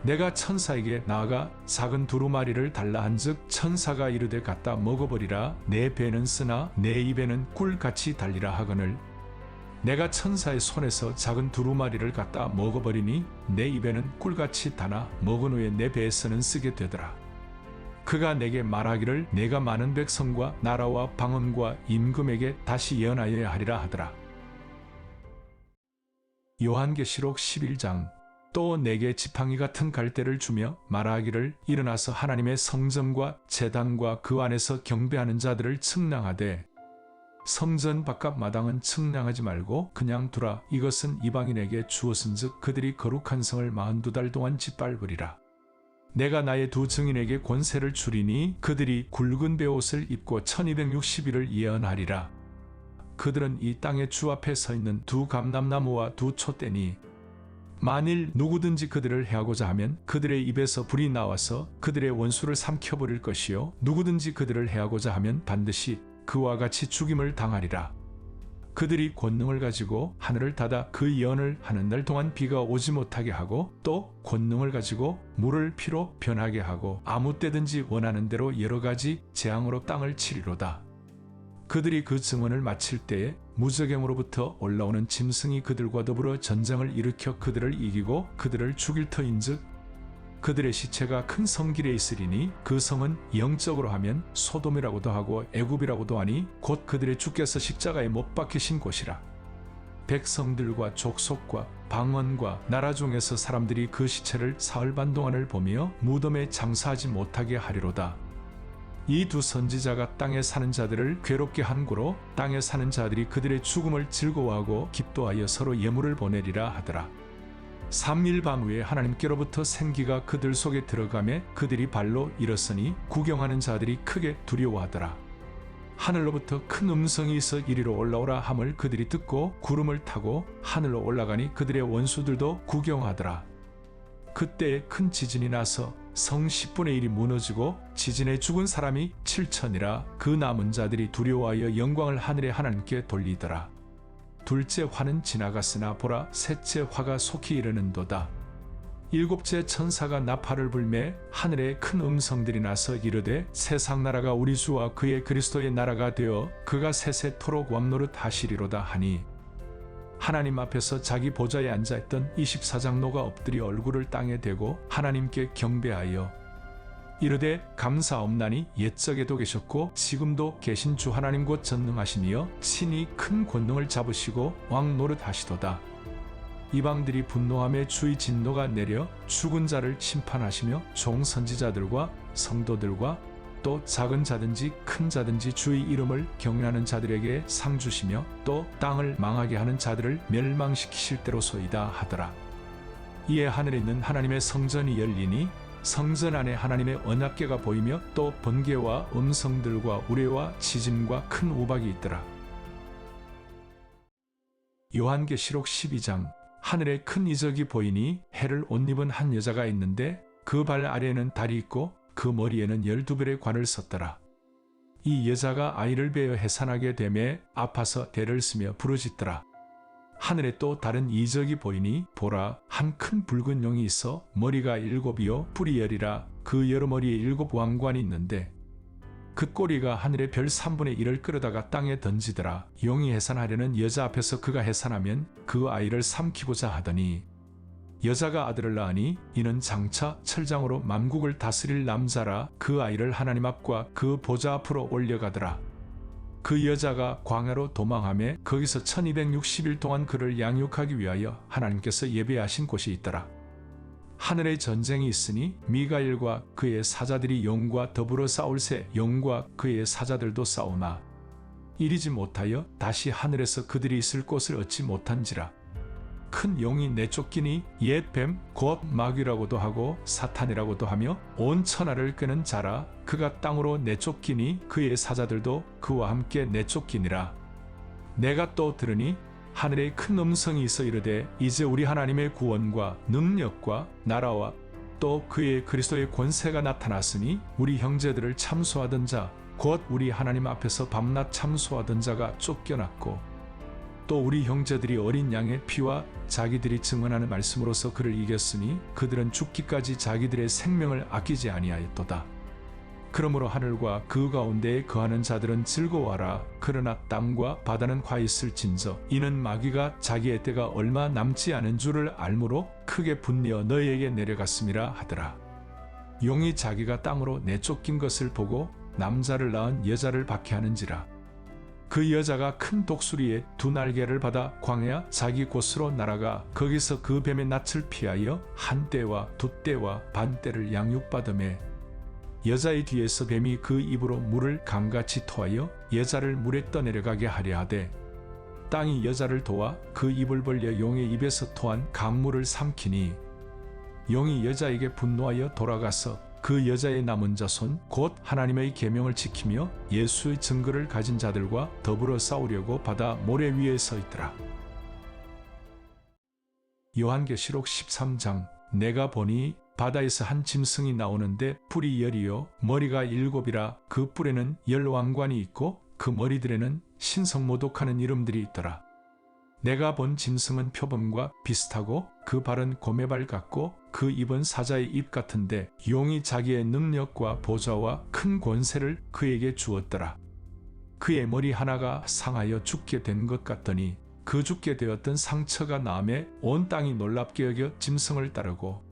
내가 천사에게 나아가 작은 두루마리를 달라 한즉 천사가 이르되 갖다 먹어버리라. 내 배는 쓰나 내 입에는 꿀같이 달리라 하거늘 내가 천사의 손에서 작은 두루마리를 갖다 먹어버리니 내 입에는 꿀같이 다나 먹은 후에 내 배에서는 쓰게 되더라. 그가 내게 말하기를 내가 많은 백성과 나라와 방언과 임금에게 다시 예언하여야 하리라 하더라. 요한계시록 11장. 또 내게 지팡이 같은 갈대를 주며 말하기를 일어나서 하나님의 성전과 제단과 그 안에서 경배하는 자들을 측량하되 성전 바깥 마당은 측량하지 말고 그냥 두라. 이것은 이방인에게 주었은즉 그들이 거룩한 성을 42달 동안 짓밟으리라. 내가 나의 2 증인에게 권세를 주리니 그들이 굵은 베옷을 입고 1260일을 예언하리라. 그들은 이 땅의 주 앞에 서 있는 2 감람나무와 2 촛대니 만일 누구든지 그들을 해하고자 하면 그들의 입에서 불이 나와서 그들의 원수를 삼켜버릴 것이요 누구든지 그들을 해하고자 하면 반드시 그와 같이 죽임을 당하리라. 그들이 권능을 가지고 하늘을 닫아 그 예언을 하는 날 동안 비가 오지 못하게 하고 또 권능을 가지고 물을 피로 변하게 하고 아무 때든지 원하는 대로 여러 가지 재앙으로 땅을 치리로다. 그들이 그 증언을 마칠 때에 무저갱으로부터 올라오는 짐승이 그들과 더불어 전쟁을 일으켜 그들을 이기고 그들을 죽일 터인즉 그들의 시체가 큰 성길에 있으리니 그 성은 영적으로 하면 소돔이라고도 하고 애굽이라고도 하니 곧 그들의 주께서 십자가에 못 박히신 곳이라. 백성들과 족속과 방언과 나라 중에서 사람들이 그 시체를 사흘 반 동안을 보며 무덤에 장사하지 못하게 하리로다. 이 2 선지자가 땅에 사는 자들을 괴롭게 한 고로 땅에 사는 자들이 그들의 죽음을 즐거워하고 기뻐하여 서로 예물을 보내리라 하더라. 3일 밤 후에 하나님께로부터 생기가 그들 속에 들어가매 그들이 발로 일었으니 구경하는 자들이 크게 두려워하더라. 하늘로부터 큰 음성이 있어 이리로 올라오라 함을 그들이 듣고 구름을 타고 하늘로 올라가니 그들의 원수들도 구경하더라. 그때에 큰 지진이 나서 성 10분의 1이 무너지고 지진에 죽은 사람이 7천이라. 그 남은 자들이 두려워하여 영광을 하늘의 하나님께 돌리더라. 둘째 화는 지나갔으나 보라 셋째 화가 속히 이르는도다. 7째 천사가 나팔을 불매 하늘에 큰 음성들이 나서 이르되 세상 나라가 우리 주와 그의 그리스도의 나라가 되어 그가 세세토록 왕노릇 하시리로다 하니 하나님 앞에서 자기 보좌에 앉아있던 24장로가 엎드려 얼굴을 땅에 대고 하나님께 경배하여 이르되 감사옵나니 옛적에도 계셨고 지금도 계신 주 하나님 곧 전능하시니여 친히 큰 권능을 잡으시고 왕노릇 하시도다. 이방들이 분노함에 주의 진노가 내려 죽은 자를 심판하시며 종 선지자들과 성도들과 또 작은 자든지 큰 자든지 주의 이름을 경외하는 자들에게 상 주시며 또 땅을 망하게 하는 자들을 멸망시키실 대로소이다 하더라. 이에 하늘에 있는 하나님의 성전이 열리니 성전 안에 하나님의 언약궤가 보이며 또 번개와 음성들과 우레와 지진과 큰 우박이 있더라. 요한계시록 12장. 하늘에 큰 이적이 보이니 해를 옷 입은 한 여자가 있는데 그 발 아래에는 달이 있고 그 머리에는 12별의 관을 썼더라. 이 여자가 아이를 베어 해산하게 되매 아파서 대를 쓰며 부르짖더라. 하늘에 또 다른 이적이 보이니 보라, 한 큰 붉은 용이 있어 머리가 7이요 뿔이 10이라. 그 여러 머리에 7 왕관이 있는데 그 꼬리가 하늘의 별 3분의 1을 끌어다가 땅에 던지더라. 용이 해산하려는 여자 앞에서 그가 해산하면 그 아이를 삼키고자 하더니 여자가 아들을 낳으니 이는 장차 철장으로 만국을 다스릴 남자라. 그 아이를 하나님 앞과 그 보좌 앞으로 올려가더라. 그 여자가 광야로 도망하며 거기서 1260일 동안 그를 양육하기 위하여 하나님께서 예배하신 곳이 있더라. 하늘에 전쟁이 있으니 미가엘과 그의 사자들이 용과 더불어 싸울새 용과 그의 사자들도 싸우나 이리지 못하여 다시 하늘에서 그들이 있을 곳을 얻지 못한지라. 큰 용이 내쫓기니 옛 뱀 곧 마귀라고도 하고 사탄이라고도 하며 온 천하를 끄는 자라. 그가 땅으로 내쫓기니 그의 사자들도 그와 함께 내쫓기니라. 내가 또 들으니 하늘에 큰 음성이 있어 이르되 이제 우리 하나님의 구원과 능력과 나라와 또 그의 그리스도의 권세가 나타났으니 우리 형제들을 참소하던 자 곧 우리 하나님 앞에서 밤낮 참소하던 자가 쫓겨났고 또 우리 형제들이 어린 양의 피와 자기들이 증언하는 말씀으로서 그를 이겼으니 그들은 죽기까지 자기들의 생명을 아끼지 아니하였도다. 그러므로 하늘과 그 가운데에 거하는 자들은 즐거워하라. 그러나 땅과 바다는 화 있을진저 이는 마귀가 자기의 때가 얼마 남지 않은 줄을 알므로 크게 분내어 너희에게 내려갔음이라 하더라. 용이 자기가 땅으로 내쫓긴 것을 보고 남자를 낳은 여자를 박해하는지라. 그 여자가 큰 독수리의 2 날개를 받아 광야 자기 곳으로 날아가 거기서 그 뱀의 낯을 피하여 1떼와 2떼와 반떼를 양육받으매 여자의 뒤에서 뱀이 그 입으로 물을 강같이 토하여 여자를 물에 떠내려가게 하려 하되 땅이 여자를 도와 그 입을 벌려 용의 입에서 토한 강물을 삼키니 용이 여자에게 분노하여 돌아가서 그 여자의 남은 자손 곧 하나님의 계명을 지키며 예수의 증거를 가진 자들과 더불어 싸우려고 바다 모래 위에 서 있더라. 요한계시록 13장. 내가 보니 바다에서 한 짐승이 나오는데 뿔이 10이요 머리가 7이라. 그 뿔에는 10 왕관이 있고 그 머리들에는 신성모독하는 이름들이 있더라. 내가 본 짐승은 표범과 비슷하고 그 발은 고매발 같고 그 입은 사자의 입 같은데 용이 자기의 능력과 보좌와 큰 권세를 그에게 주었더라. 그의 머리 하나가 상하여 죽게 된 것 같더니 그 죽게 되었던 상처가 나음에 온 땅이 놀랍게 여겨 짐승을 따르고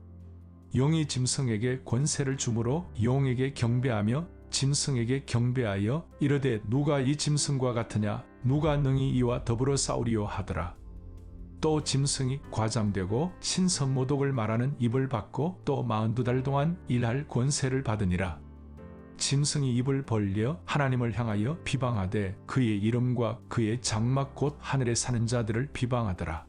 용이 짐승에게 권세를 주므로 용에게 경배하며 짐승에게 경배하여 이르되 누가 이 짐승과 같으냐 누가 능히 이와 더불어 싸우리요 하더라. 또 짐승이 과장되고 신성모독을 말하는 입을 받고 또 42달 동안 일할 권세를 받으니라. 짐승이 입을 벌려 하나님을 향하여 비방하되 그의 이름과 그의 장막 곧 하늘에 사는 자들을 비방하더라.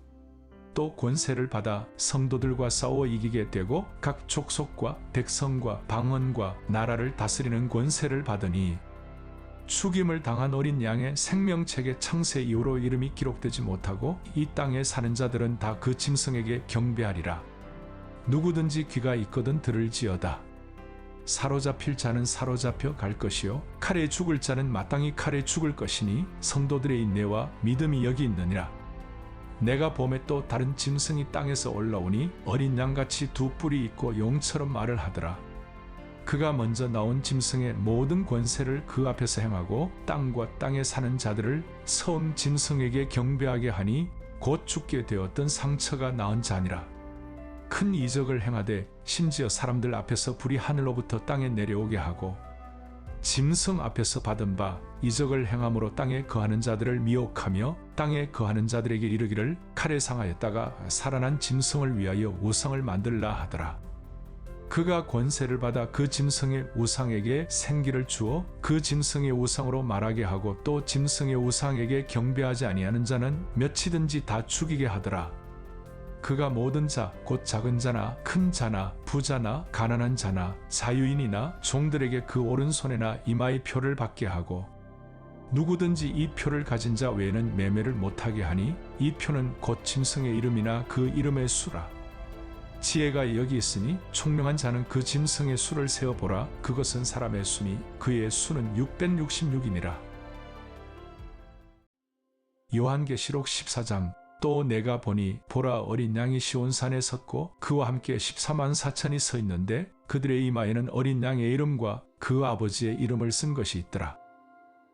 또 권세를 받아 성도들과 싸워 이기게 되고 각 족속과 백성과 방언과 나라를 다스리는 권세를 받으니 죽임을 당한 어린 양의 생명책의 창세 이후로 이름이 기록되지 못하고 이 땅에 사는 자들은 다 그 짐승에게 경배하리라. 누구든지 귀가 있거든 들을지어다. 사로잡힐 자는 사로잡혀 갈 것이요 칼에 죽을 자는 마땅히 칼에 죽을 것이니 성도들의 인내와 믿음이 여기 있느니라. 내가 봄에 또 다른 짐승이 땅에서 올라오니 어린 양같이 2 뿔이 있고 용처럼 말을 하더라. 그가 먼저 나온 짐승의 모든 권세를 그 앞에서 행하고 땅과 땅에 사는 자들을 처음 짐승에게 경배하게 하니 곧 죽게 되었던 상처가 나은 자니라. 큰 이적을 행하되 심지어 사람들 앞에서 불이 하늘로부터 땅에 내려오게 하고 짐승 앞에서 받은 바 이적을 행함으로 땅에 거하는 자들을 미혹하며 땅에 거하는 자들에게 이르기를 칼에 상하였다가 살아난 짐승을 위하여 우상을 만들라 하더라. 그가 권세를 받아 그 짐승의 우상에게 생기를 주어 그 짐승의 우상으로 말하게 하고 또 짐승의 우상에게 경배하지 아니하는 자는 몇이든지 다 죽이게 하더라. 그가 모든 자 곧 작은 자나 큰 자나 부자나 가난한 자나 자유인이나 종들에게 그 오른손에나 이마의 표를 받게 하고 누구든지 이 표를 가진 자 외에는 매매를 못하게 하니 이 표는 곧 짐승의 이름이나 그 이름의 수라. 지혜가 여기 있으니 총명한 자는 그 짐승의 수를 세어보라. 그것은 사람의 수니 그의 수는 666이니라. 요한계시록 14장. 또 내가 보니 보라 어린 양이 시온산에 섰고 그와 함께 14만 4천이 서 있는데 그들의 이마에는 어린 양의 이름과 그 아버지의 이름을 쓴 것이 있더라.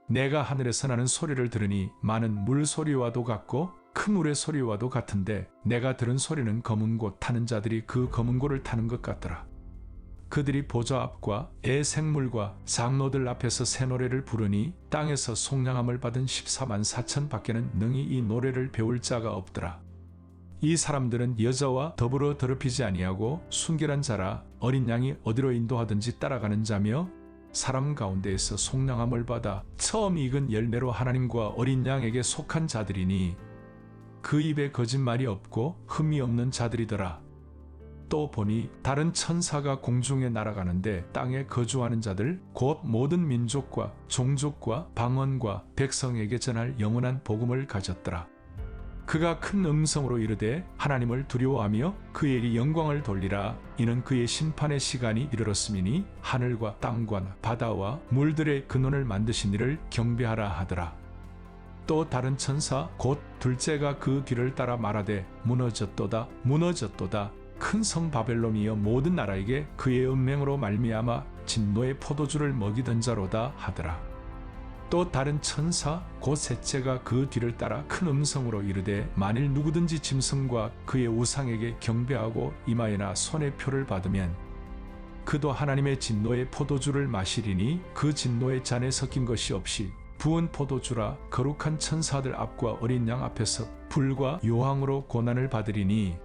내가 하늘에서 나는 소리를 들으니 많은 물소리와도 같고 큰 울의 소리와도 같은데 내가 들은 소리는 검은 고 타는 자들이 그 검은 고를 타는 것 같더라. 그들이 보좌 앞과 애 생물과 장로들 앞에서 새 노래를 부르니 땅에서 속량함을 받은 14만 4천 밖에는 능히 이 노래를 배울 자가 없더라. 이 사람들은 여자와 더불어 더럽히지 아니하고 순결한 자라 어린 양이 어디로 인도하든지 따라가는 자며 사람 가운데에서 속량함을 받아 처음 익은 열매로 하나님과 어린 양에게 속한 자들이니 그 입에 거짓말이 없고 흠이 없는 자들이더라. 또 보니 다른 천사가 공중에 날아가는데 땅에 거주하는 자들 곧 모든 민족과 종족과 방언과 백성에게 전할 영원한 복음을 가졌더라. 그가 큰 음성으로 이르되 하나님을 두려워하며 그에게 영광을 돌리라. 이는 그의 심판의 시간이 이르렀음이니 하늘과 땅과 바다와 물들의 근원을 만드신 이를 경배하라 하더라. 또 다른 천사 곧 둘째가 그 뒤를 따라 말하되 무너졌도다 무너졌도다. 큰 성 바벨론이여 모든 나라에게 그의 은맹으로 말미암아 진노의 포도주를 먹이던 자로다 하더라. 또 다른 천사 곧 셋째가 그 뒤를 따라 큰 음성으로 이르되 만일 누구든지 짐승과 그의 우상에게 경배하고 이마에나 손에 표를 받으면 그도 하나님의 진노의 포도주를 마시리니 그 진노의 잔에 섞인 것이 없이 부은 포도주라. 거룩한 천사들 앞과 어린 양 앞에서 불과 요항으로 고난을 받으리니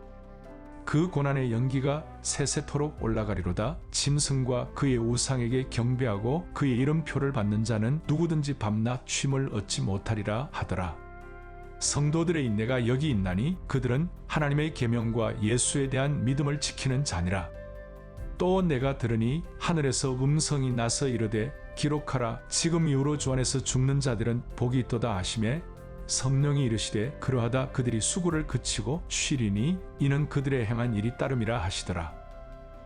그 고난의 연기가 세세토록 올라가리로다. 짐승과 그의 우상에게 경배하고 그의 이름표를 받는 자는 누구든지 밤낮 쉼을 얻지 못하리라 하더라. 성도들의 인내가 여기 있나니 그들은 하나님의 계명과 예수에 대한 믿음을 지키는 자니라. 또 내가 들으니 하늘에서 음성이 나서 이르되 기록하라. 지금 이후로 주 안에서 죽는 자들은 복이 있도다 하시매 성령이 이르시되 그러하다 그들이 수고를 그치고 쉬리니 이는 그들의 행한 일이 따름이라 하시더라.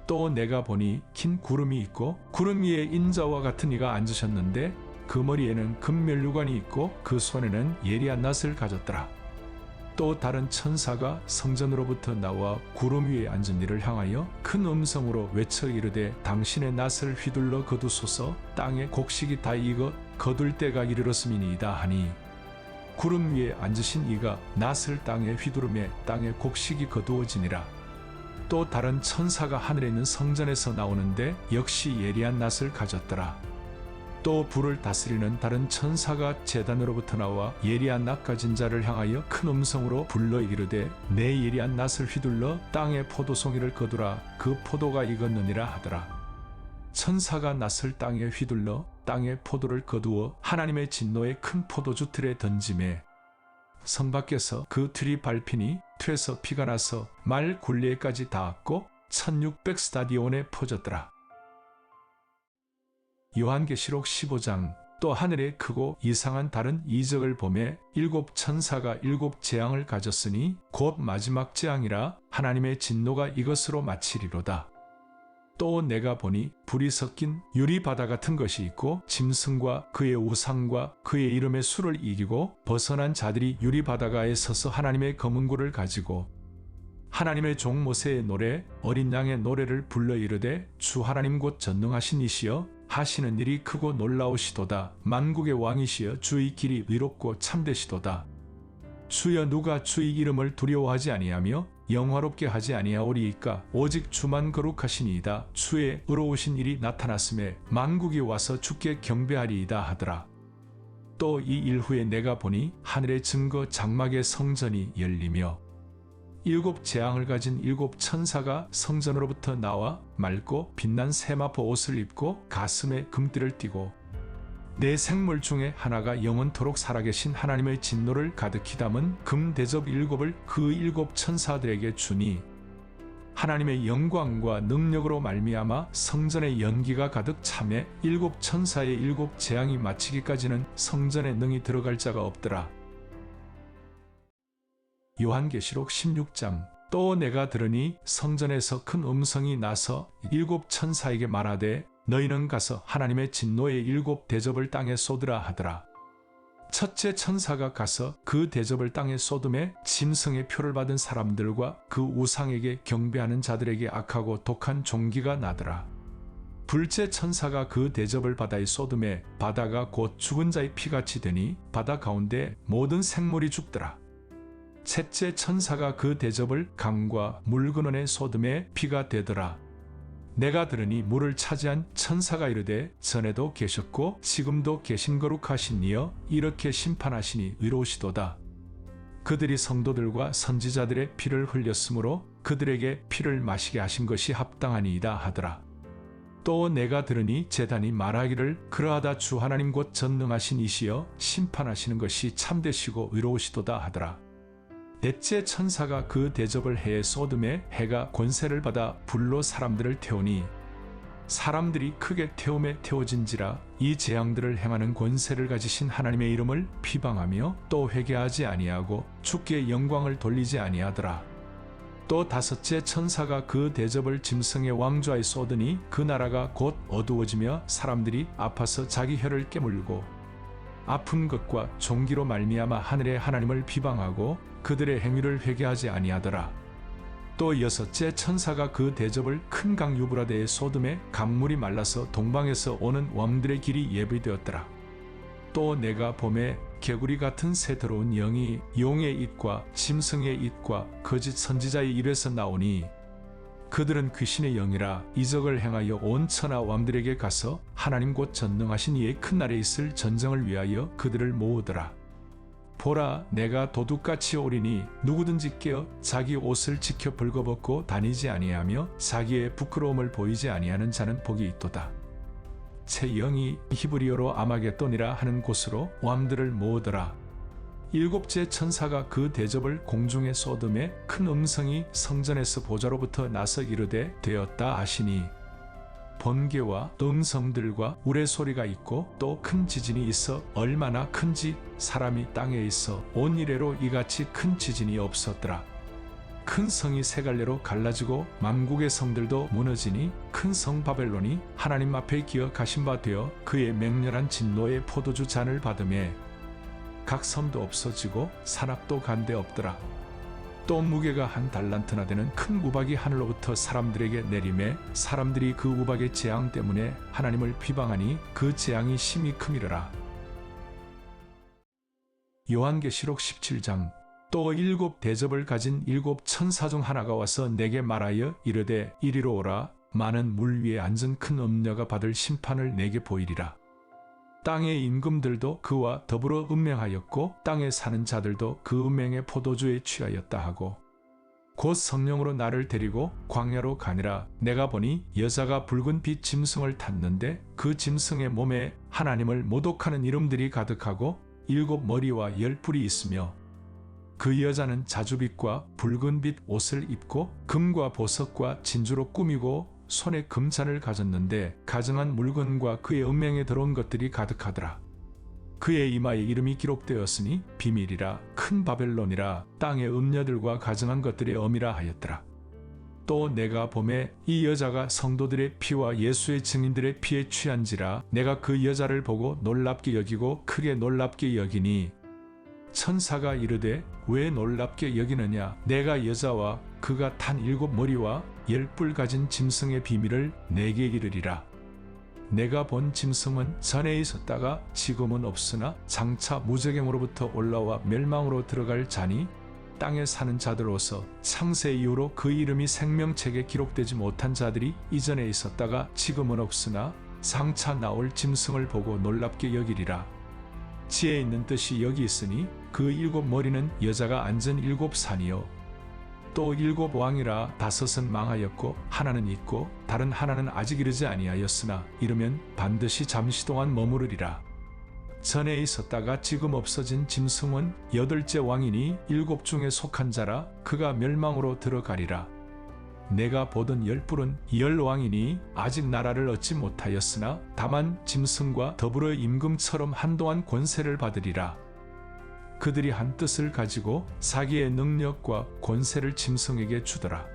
또 내가 보니 긴 구름이 있고 구름 위에 인자와 같은 이가 앉으셨는데 그 머리에는 금면류관이 있고 그 손에는 예리한 낫을 가졌더라. 또 다른 천사가 성전으로부터 나와 구름 위에 앉은 이를 향하여 큰 음성으로 외쳐 이르되 당신의 낫을 휘둘러 거두소서. 땅에 곡식이 다 익어 거둘 때가 이르렀음이니이다 하니 구름 위에 앉으신 이가 낫을 땅에 휘두르매 땅에 곡식이 거두어지니라. 또 다른 천사가 하늘에 있는 성전에서 나오는데 역시 예리한 낫을 가졌더라. 또 불을 다스리는 다른 천사가 제단으로부터 나와 예리한 낫 가진 자를 향하여 큰 음성으로 불러 이르되 내 예리한 낫을 휘둘러 땅에 포도송이를 거두라. 그 포도가 익었느니라 하더라. 천사가 낫을 땅에 휘둘러 땅에 포도를 거두어 하나님의 진노의 큰 포도주 틀에 던지매 성 밖에서 그 틀이 밟히니 틀에서 피가 나서 말 굴레까지 닿았고 1600 스타디온에 퍼졌더라. 요한계시록 15장. 또 하늘에 크고 이상한 다른 이적을 보매 일곱 천사가 일곱 재앙을 가졌으니 곧 마지막 재앙이라 하나님의 진노가 이것으로 마치리로다. 또 내가 보니 불이 섞인 유리바다 같은 것이 있고 짐승과 그의 우상과 그의 이름의 수를 이기고 벗어난 자들이 유리바다가에 서서 하나님의 검은 고를 가지고 하나님의 종 모세의 노래 어린 양의 노래를 불러 이르되 주 하나님 곧 전능하신 이시여 하시는 일이 크고 놀라우시도다. 만국의 왕이시여 주의 길이 의롭고 참되시도다. 주여 누가 주의 이름을 두려워하지 아니하며 영화롭게 하지 아니하오리이까 오직 주만 거룩하시니이다. 주의 의로우신 일이 나타났음에 만국이 와서 주께 경배하리이다 하더라. 또 이 일 후에 내가 보니 하늘의 증거 장막의 성전이 열리며 일곱 재앙을 가진 일곱 천사가 성전으로부터 나와 맑고 빛난 세마포 옷을 입고 가슴에 금띠를 띠고 네 생물 중에 하나가 영원토록 살아계신 하나님의 진노를 가득히 담은 금 대접 일곱을 그 일곱 천사들에게 주니 하나님의 영광과 능력으로 말미암아 성전의 연기가 가득 차매 일곱 천사의 일곱 재앙이 마치기까지는 성전에 능히 들어갈 자가 없더라. 요한계시록 16장. 또 내가 들으니 성전에서 큰 음성이 나서 일곱 천사에게 말하되 너희는 가서 하나님의 진노의 일곱 대접을 땅에 쏟으라 하더라. 첫째 천사가 가서 그 대접을 땅에 쏟음에 짐승의 표를 받은 사람들과 그 우상에게 경배하는 자들에게 악하고 독한 종기가 나더라. 둘째 천사가 그 대접을 바다에 쏟음에 바다가 곧 죽은 자의 피같이 되니 바다 가운데 모든 생물이 죽더라. 셋째 천사가 그 대접을 강과 물 근원에 쏟음에 피가 되더라. 내가 들으니 물을 차지한 천사가 이르되 전에도 계셨고 지금도 계신 거룩하신 이여 이렇게 심판하시니 의로우시도다. 그들이 성도들과 선지자들의 피를 흘렸으므로 그들에게 피를 마시게 하신 것이 합당하니이다 하더라. 또 내가 들으니 제단이 말하기를 그러하다 주 하나님 곧 전능하신 이시여 심판하시는 것이 참되시고 의로우시도다 하더라. 넷째 천사가 그 대접을 해에 쏟음에 해가 권세를 받아 불로 사람들을 태우니 사람들이 크게 태움에 태워진지라. 이 재앙들을 행하는 권세를 가지신 하나님의 이름을 비방하며 또 회개하지 아니하고 주께 영광을 돌리지 아니하더라. 또 다섯째 천사가 그 대접을 짐승의 왕좌에 쏟으니 그 나라가 곧 어두워지며 사람들이 아파서 자기 혀를 깨물고 아픈 것과 종기로 말미암아 하늘의 하나님을 비방하고 그들의 행위를 회개하지 아니하더라. 또 여섯째 천사가 그 대접을 큰 강 유브라데의 쏟음에 강물이 말라서 동방에서 오는 왕들의 길이 예비되었더라. 또 내가 봄에 개구리 같은 새더러운 영이 용의 입과 짐승의 입과 거짓 선지자의 입에서 나오니 그들은 귀신의 영이라 이적을 행하여 온 천하 왕들에게 가서 하나님 곧 전능하신 이의 큰 날에 있을 전쟁을 위하여 그들을 모으더라. 보라, 내가 도둑같이 오리니 누구든지 깨어 자기 옷을 지켜 벌거벗고 다니지 아니하며 자기의 부끄러움을 보이지 아니하는 자는 복이 있도다. 새 영이 히브리어로 아마겟돈이라 하는 곳으로 왕들을 모으더라. 일곱째 천사가 그 대접을 공중에 쏟음에 큰 음성이 성전에서 보좌로부터 나서 이르되 되었다 하시니 번개와 음성들과 우레소리가 있고 또 큰 지진이 있어 얼마나 큰지 사람이 땅에 있어 온 이래로 이같이 큰 지진이 없었더라. 큰 성이 세 갈래로 갈라지고 만국의 성들도 무너지니 큰 성 바벨론이 하나님 앞에 기억하신 바 되어 그의 맹렬한 진노의 포도주 잔을 받음에 각 섬도 없어지고 산악도 간데 없더라. 또 무게가 한 달란트나 되는 큰 우박이 하늘로부터 사람들에게 내림에 사람들이 그 우박의 재앙 때문에 하나님을 비방하니 그 재앙이 심히 크미르라. 요한계시록 17장. 또 일곱 대접을 가진 일곱 천사 중 하나가 와서 내게 말하여 이르되 이리로 오라. 많은 물 위에 앉은 큰 음녀가 받을 심판을 내게 보이리라. 땅의 임금들도 그와 더불어 음행하였고 땅에 사는 자들도 그 음행의 포도주에 취하였다 하고 곧 성령으로 나를 데리고 광야로 가니라. 내가 보니 여자가 붉은 빛 짐승을 탔는데 그 짐승의 몸에 하나님을 모독하는 이름들이 가득하고 일곱 머리와 열 뿔이 있으며 그 여자는 자주빛과 붉은빛 옷을 입고 금과 보석과 진주로 꾸미고 손에 금잔을 가졌는데 가증한 물건과 그의 음행에 들어온 것들이 가득하더라. 그의 이마에 이름이 기록되었으니 비밀이라 큰 바벨론이라 땅의 음녀들과 가증한 것들의 엄이라 하였더라. 또 내가 보매 이 여자가 성도들의 피와 예수의 증인들의 피에 취한지라. 내가 그 여자를 보고 놀랍게 여기고 크게 놀랍게 여기니 천사가 이르되 왜 놀랍게 여기느냐. 내가 여자와 그가 탄 일곱 머리와 열 뿔 가진 짐승의 비밀을 내게 이르리라. 내가 본 짐승은 전에 있었다가 지금은 없으나 장차 무저갱으로부터 올라와 멸망으로 들어갈 자니 땅에 사는 자들로서 창세 이후로 그 이름이 생명책에 기록되지 못한 자들이 이전에 있었다가 지금은 없으나 장차 나올 짐승을 보고 놀랍게 여기리라. 지혜 있는 뜻이 여기 있으니 그 일곱 머리는 여자가 앉은 일곱 산이요 또 일곱 왕이라 다섯은 망하였고 하나는 있고 다른 하나는 아직 이르지 아니하였으나 이르면 반드시 잠시 동안 머무르리라. 전에 있었다가 지금 없어진 짐승은 여덟째 왕이니 일곱 중에 속한 자라. 그가 멸망으로 들어가리라. 내가 보던 열 뿔은 열 왕이니 아직 나라를 얻지 못하였으나 다만 짐승과 더불어 임금처럼 한동안 권세를 받으리라. 그들이 한 뜻을 가지고 자기의 능력과 권세를 짐승에게 주더라.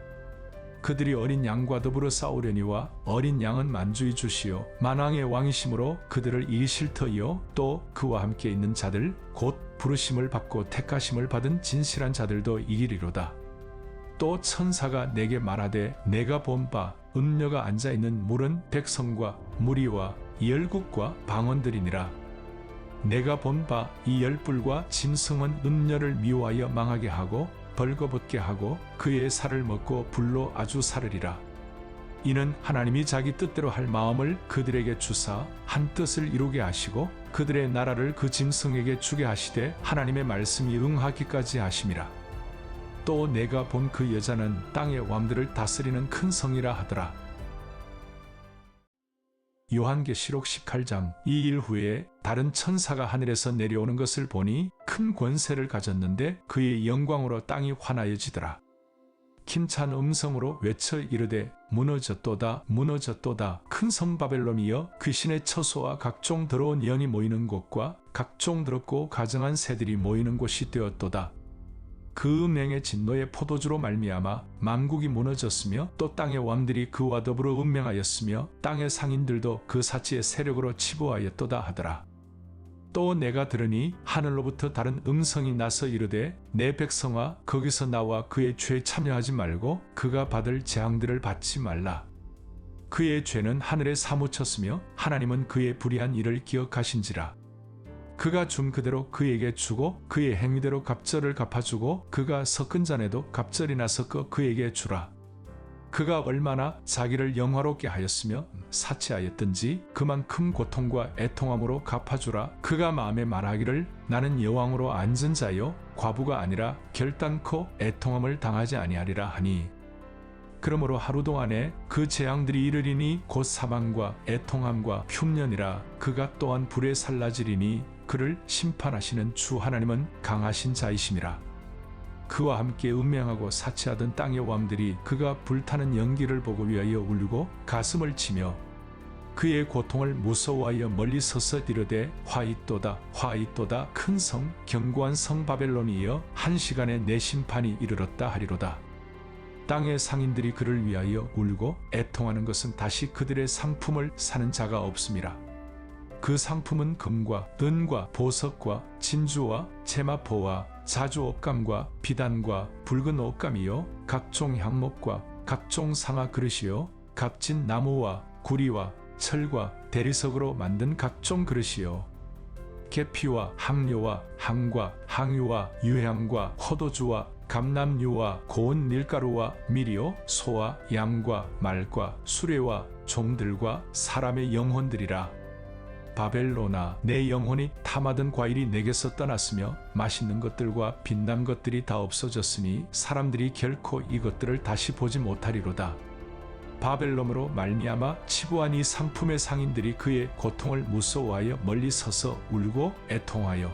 그들이 어린 양과 더불어 싸우려니와 어린 양은 만주의 주시요 만왕의 왕이심으로 그들을 이기실 터이요 또 그와 함께 있는 자들 곧 부르심을 받고 택하심을 받은 진실한 자들도 이기리로다. 또 천사가 내게 말하되 내가 본 바 음녀가 앉아있는 물은 백성과 무리와 열국과 방언들이니라. 내가 본 바 이 열불과 짐승은 음녀를 미워하여 망하게 하고 벌거벗게 하고 그의 살을 먹고 불로 아주 사르리라. 이는 하나님이 자기 뜻대로 할 마음을 그들에게 주사 한 뜻을 이루게 하시고 그들의 나라를 그 짐승에게 주게 하시되 하나님의 말씀이 응하기까지 하심이라. 또 내가 본 그 여자는 땅의 왕들을 다스리는 큰 성이라 하더라. 요한계시록 18장. 이 일 후에 다른 천사가 하늘에서 내려오는 것을 보니 큰 권세를 가졌는데 그의 영광으로 땅이 환하여지더라. 힘찬 음성으로 외쳐 이르되 무너졌도다 무너졌도다 큰 성 바벨론이여 귀신의 처소와 각종 더러운 영이 모이는 곳과 각종 더럽고 가증한 새들이 모이는 곳이 되었도다. 그 음행의 진노의 포도주로 말미암아 만국이 무너졌으며 또 땅의 왕들이 그와 더불어 운명하였으며 땅의 상인들도 그 사치의 세력으로 치부하였도다 하더라. 또 내가 들으니 하늘로부터 다른 음성이 나서 이르되 내 백성아 거기서 나와 그의 죄에 참여하지 말고 그가 받을 재앙들을 받지 말라. 그의 죄는 하늘에 사무쳤으며 하나님은 그의 불의한 일을 기억하신지라. 그가 준 그대로 그에게 주고 그의 행위대로 갑절을 갚아주고 그가 섞은 잔에도 갑절이나 섞어 그에게 주라. 그가 얼마나 자기를 영화롭게 하였으며 사치하였든지 그만큼 고통과 애통함으로 갚아주라. 그가 마음에 말하기를 나는 여왕으로 앉은 자요 과부가 아니라 결단코 애통함을 당하지 아니하리라 하니 그러므로 하루 동안에 그 재앙들이 이르리니 곧 사망과 애통함과 흉년이라. 그가 또한 불에 살라지리니 그를 심판하시는 주 하나님은 강하신 자이심이라. 그와 함께 음행하고 사치하던 땅의 왕들이 그가 불타는 연기를 보고 위하여 울고 가슴을 치며 그의 고통을 무서워하여 멀리 서서 이르되 화이또다 화이또다 큰 성 견고한 성 바벨론이여 한 시간에 내 심판이 이르렀다 하리로다. 땅의 상인들이 그를 위하여 울고 애통하는 것은 다시 그들의 상품을 사는 자가 없음이라. 그 상품은 금과 은과 보석과 진주와 체마포와 자주 옷감과 비단과 붉은 옷감이요 각종 향목과 각종 상아 그릇이요 값진 나무와 구리와 철과 대리석으로 만든 각종 그릇이요 계피와 향료와 향과 향유와 유향과 포도주와 감람유와 고운 밀가루와 밀이요 소와 양과 말과 수레와 종들과 사람의 영혼들이라. 바벨론아 내 영혼이 탐하던 과일이 내게서 떠났으며 맛있는 것들과 빛난 것들이 다 없어졌으니 사람들이 결코 이것들을 다시 보지 못하리로다. 바벨론으로 말미암아 치부한 이 상품의 상인들이 그의 고통을 무서워하여 멀리 서서 울고 애통하여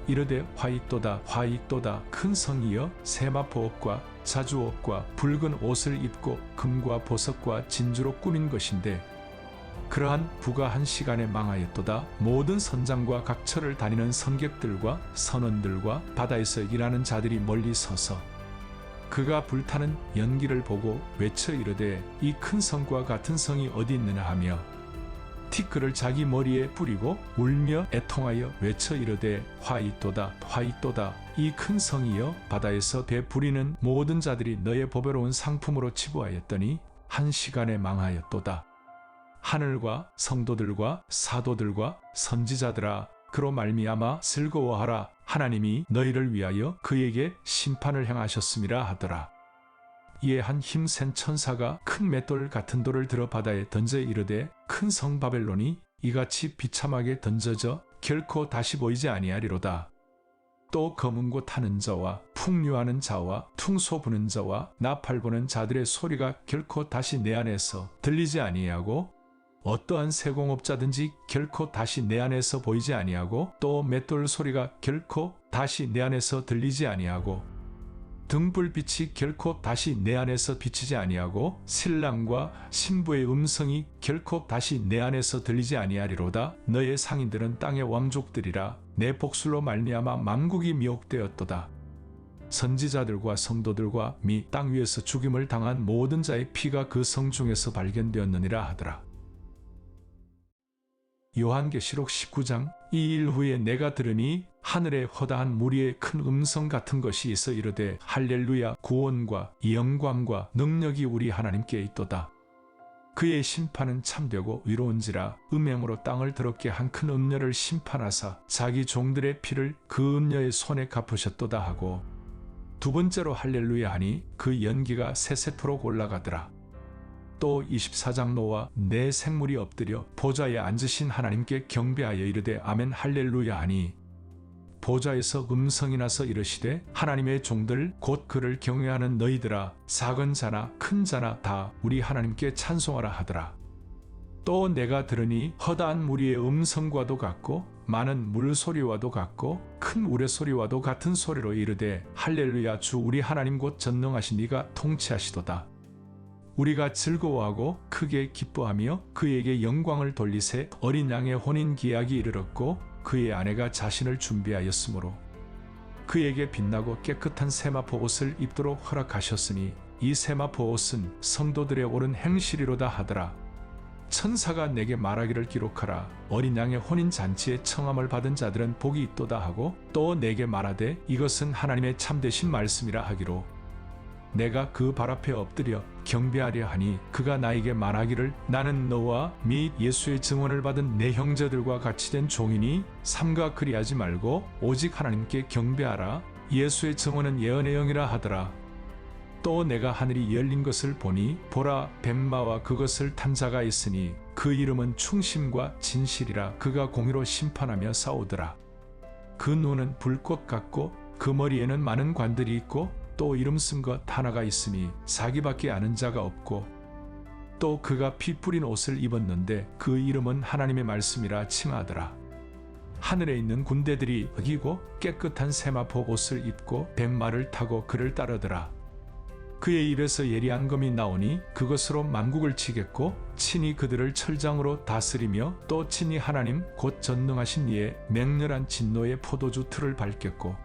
이르되 화이또다 화이또다 큰 성이여 세마포옷과 자주옷과 붉은 옷을 입고 금과 보석과 진주로 꾸민 것인데 그러한 부가 한 시간에 망하였도다. 모든 선장과 각처를 다니는 선객들과 선원들과 바다에서 일하는 자들이 멀리 서서 그가 불타는 연기를 보고 외쳐 이르되 이 큰 성과 같은 성이 어디 있느냐 하며 티끌을 자기 머리에 뿌리고 울며 애통하여 외쳐 이르되 화이또다 화이또다 이 큰 성이여 바다에서 배 부리는 모든 자들이 너의 보배로운 상품으로 치부하였더니 한 시간에 망하였도다. 하늘과 성도들과 사도들과 선지자들아 그로 말미암아 즐거워하라. 하나님이 너희를 위하여 그에게 심판을 행하셨음이라 하더라. 이에 한 힘센 천사가 큰 맷돌 같은 돌을 들어 바다에 던져 이르되 큰 성 바벨론이 이같이 비참하게 던져져 결코 다시 보이지 아니하리로다. 또 검은 고 타는 자와 풍류하는 자와 퉁소 부는 자와 나팔 부는 자들의 소리가 결코 다시 내 안에서 들리지 아니하고 어떠한 세공업자든지 결코 다시 내 안에서 보이지 아니하고 또 맷돌 소리가 결코 다시 내 안에서 들리지 아니하고 등불빛이 결코 다시 내 안에서 비치지 아니하고 신랑과 신부의 음성이 결코 다시 내 안에서 들리지 아니하리로다. 너의 상인들은 땅의 왕족들이라 내 복술로 말미암아 만국이 미혹되었도다. 선지자들과 성도들과 미 땅 위에서 죽임을 당한 모든 자의 피가 그 성 중에서 발견되었느니라 하더라. 요한계시록 19장. 이 일 후에 내가 들으니 하늘에 허다한 무리의 큰 음성 같은 것이 있어 이르되 할렐루야, 구원과 영광과 능력이 우리 하나님께 있도다. 그의 심판은 참되고 의로운지라. 음행으로 땅을 더럽게 한 큰 음녀를 심판하사 자기 종들의 피를 그 음녀의 손에 갚으셨도다 하고, 두 번째로 할렐루야 하니 그 연기가 세세토록 올라가더라. 또 24장 노와 네 생물이 엎드려 보좌에 앉으신 하나님께 경배하여 이르되 아멘 할렐루야 하니, 보좌에서 음성이 나서 이르시되 하나님의 종들 곧 그를 경외하는 너희들아, 작은 자나 큰 자나 다 우리 하나님께 찬송하라 하더라. 또 내가 들으니 허다한 무리의 음성과도 같고 많은 물소리와도 같고 큰 우레소리와도 같은 소리로 이르되 할렐루야, 주 우리 하나님 곧 전능하신 이가 통치하시도다. 우리가 즐거워하고 크게 기뻐하며 그에게 영광을 돌리세. 어린 양의 혼인 기약이 이르렀고 그의 아내가 자신을 준비하였으므로 그에게 빛나고 깨끗한 세마포 옷을 입도록 허락하셨으니 이 세마포 옷은 성도들의 옳은 행실이로다 하더라. 천사가 내게 말하기를 기록하라. 어린 양의 혼인 잔치에 청함을 받은 자들은 복이 있도다 하고, 또 내게 말하되 이것은 하나님의 참되신 말씀이라 하기로, 내가 그 발 앞에 엎드려 경배하려 하니 그가 나에게 말하기를 나는 너와 및 예수의 증언을 받은 내 형제들과 같이 된 종이니 삼가 그리하지 말고 오직 하나님께 경배하라. 예수의 증언은 예언의 영이라 하더라. 또 내가 하늘이 열린 것을 보니 보라, 뱀마와 그것을 탄 자가 있으니 그 이름은 충심과 진실이라. 그가 공의로 심판하며 싸우더라. 그 눈은 불꽃 같고 그 머리에는 많은 관들이 있고 또 이름 쓴 것 하나가 있으니 자기밖에 아는 자가 없고, 또 그가 피 뿌린 옷을 입었는데 그 이름은 하나님의 말씀이라 칭하더라. 하늘에 있는 군대들이 어기고 깨끗한 세마포 옷을 입고 뱀마를 타고 그를 따르더라. 그의 입에서 예리한 검이 나오니 그것으로 만국을 치겠고 친히 그들을 철장으로 다스리며 또 친히 하나님 곧 전능하신 이의 맹렬한 진노의 포도주 틀을 밟겠고,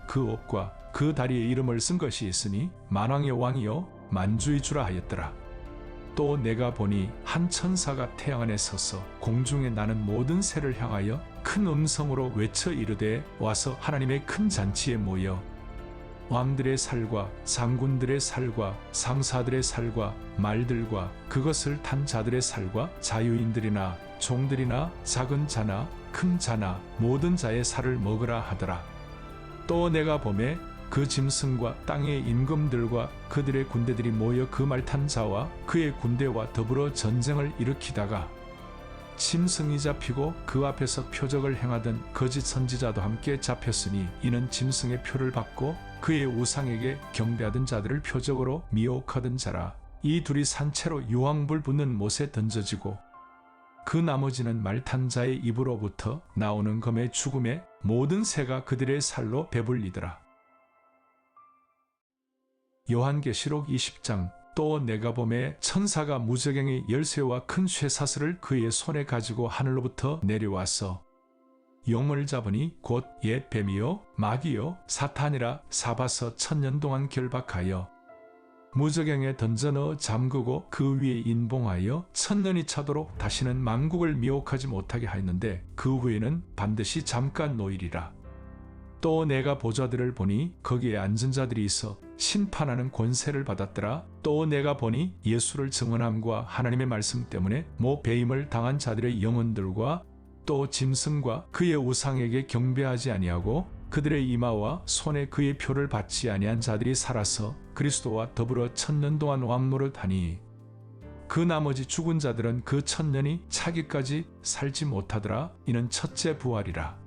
그 옷과 그 다리에 이름을 쓴 것이 있으니 만왕의 왕이요 만주의 주라 하였더라. 또 내가 보니 한 천사가 태양 안에 서서 공중에 나는 모든 새를 향하여 큰 음성으로 외쳐 이르되 와서 하나님의 큰 잔치에 모여 왕들의 살과 장군들의 살과 상사들의 살과 말들과 그것을 탄 자들의 살과 자유인들이나 종들이나 작은 자나 큰 자나 모든 자의 살을 먹으라 하더라. 또 내가 보매 그 짐승과 땅의 임금들과 그들의 군대들이 모여 그 말 탄 자와 그의 군대와 더불어 전쟁을 일으키다가 짐승이 잡히고 그 앞에서 표적을 행하던 거짓 선지자도 함께 잡혔으니 이는 짐승의 표를 받고 그의 우상에게 경배하던 자들을 표적으로 미혹하던 자라. 이 둘이 산채로 유황불 붙는 못에 던져지고 그 나머지는 말 탄 자의 입으로부터 나오는 검의 죽음에 모든 새가 그들의 살로 배불리더라. 요한계시록 20장. 또 내가 보매 천사가 무저갱의 열쇠와 큰 쇠사슬을 그의 손에 가지고 하늘로부터 내려와서 용을 잡으니 곧 옛 뱀이요 마귀요 사탄이라 잡아서 1000년 동안 결박하여 무저갱에 던져 넣어 잠그고 그 위에 인봉하여 1000년이 차도록 다시는 만국을 미혹하지 못하게 하였는데 그 후에는 반드시 잠깐 노일이라. 또 내가 보좌들을 보니 거기에 앉은 자들이 있어 심판하는 권세를 받았더라. 또 내가 보니 예수를 증언함과 하나님의 말씀 때문에 모배임을 당한 자들의 영혼들과 또 짐승과 그의 우상에게 경배하지 아니하고 그들의 이마와 손에 그의 표를 받지 아니한 자들이 살아서 그리스도와 더불어 1000년 동안 왕노릇하니 그 나머지 죽은 자들은 그 1000년이 차기까지 살지 못하더라. 이는 첫째 부활이라.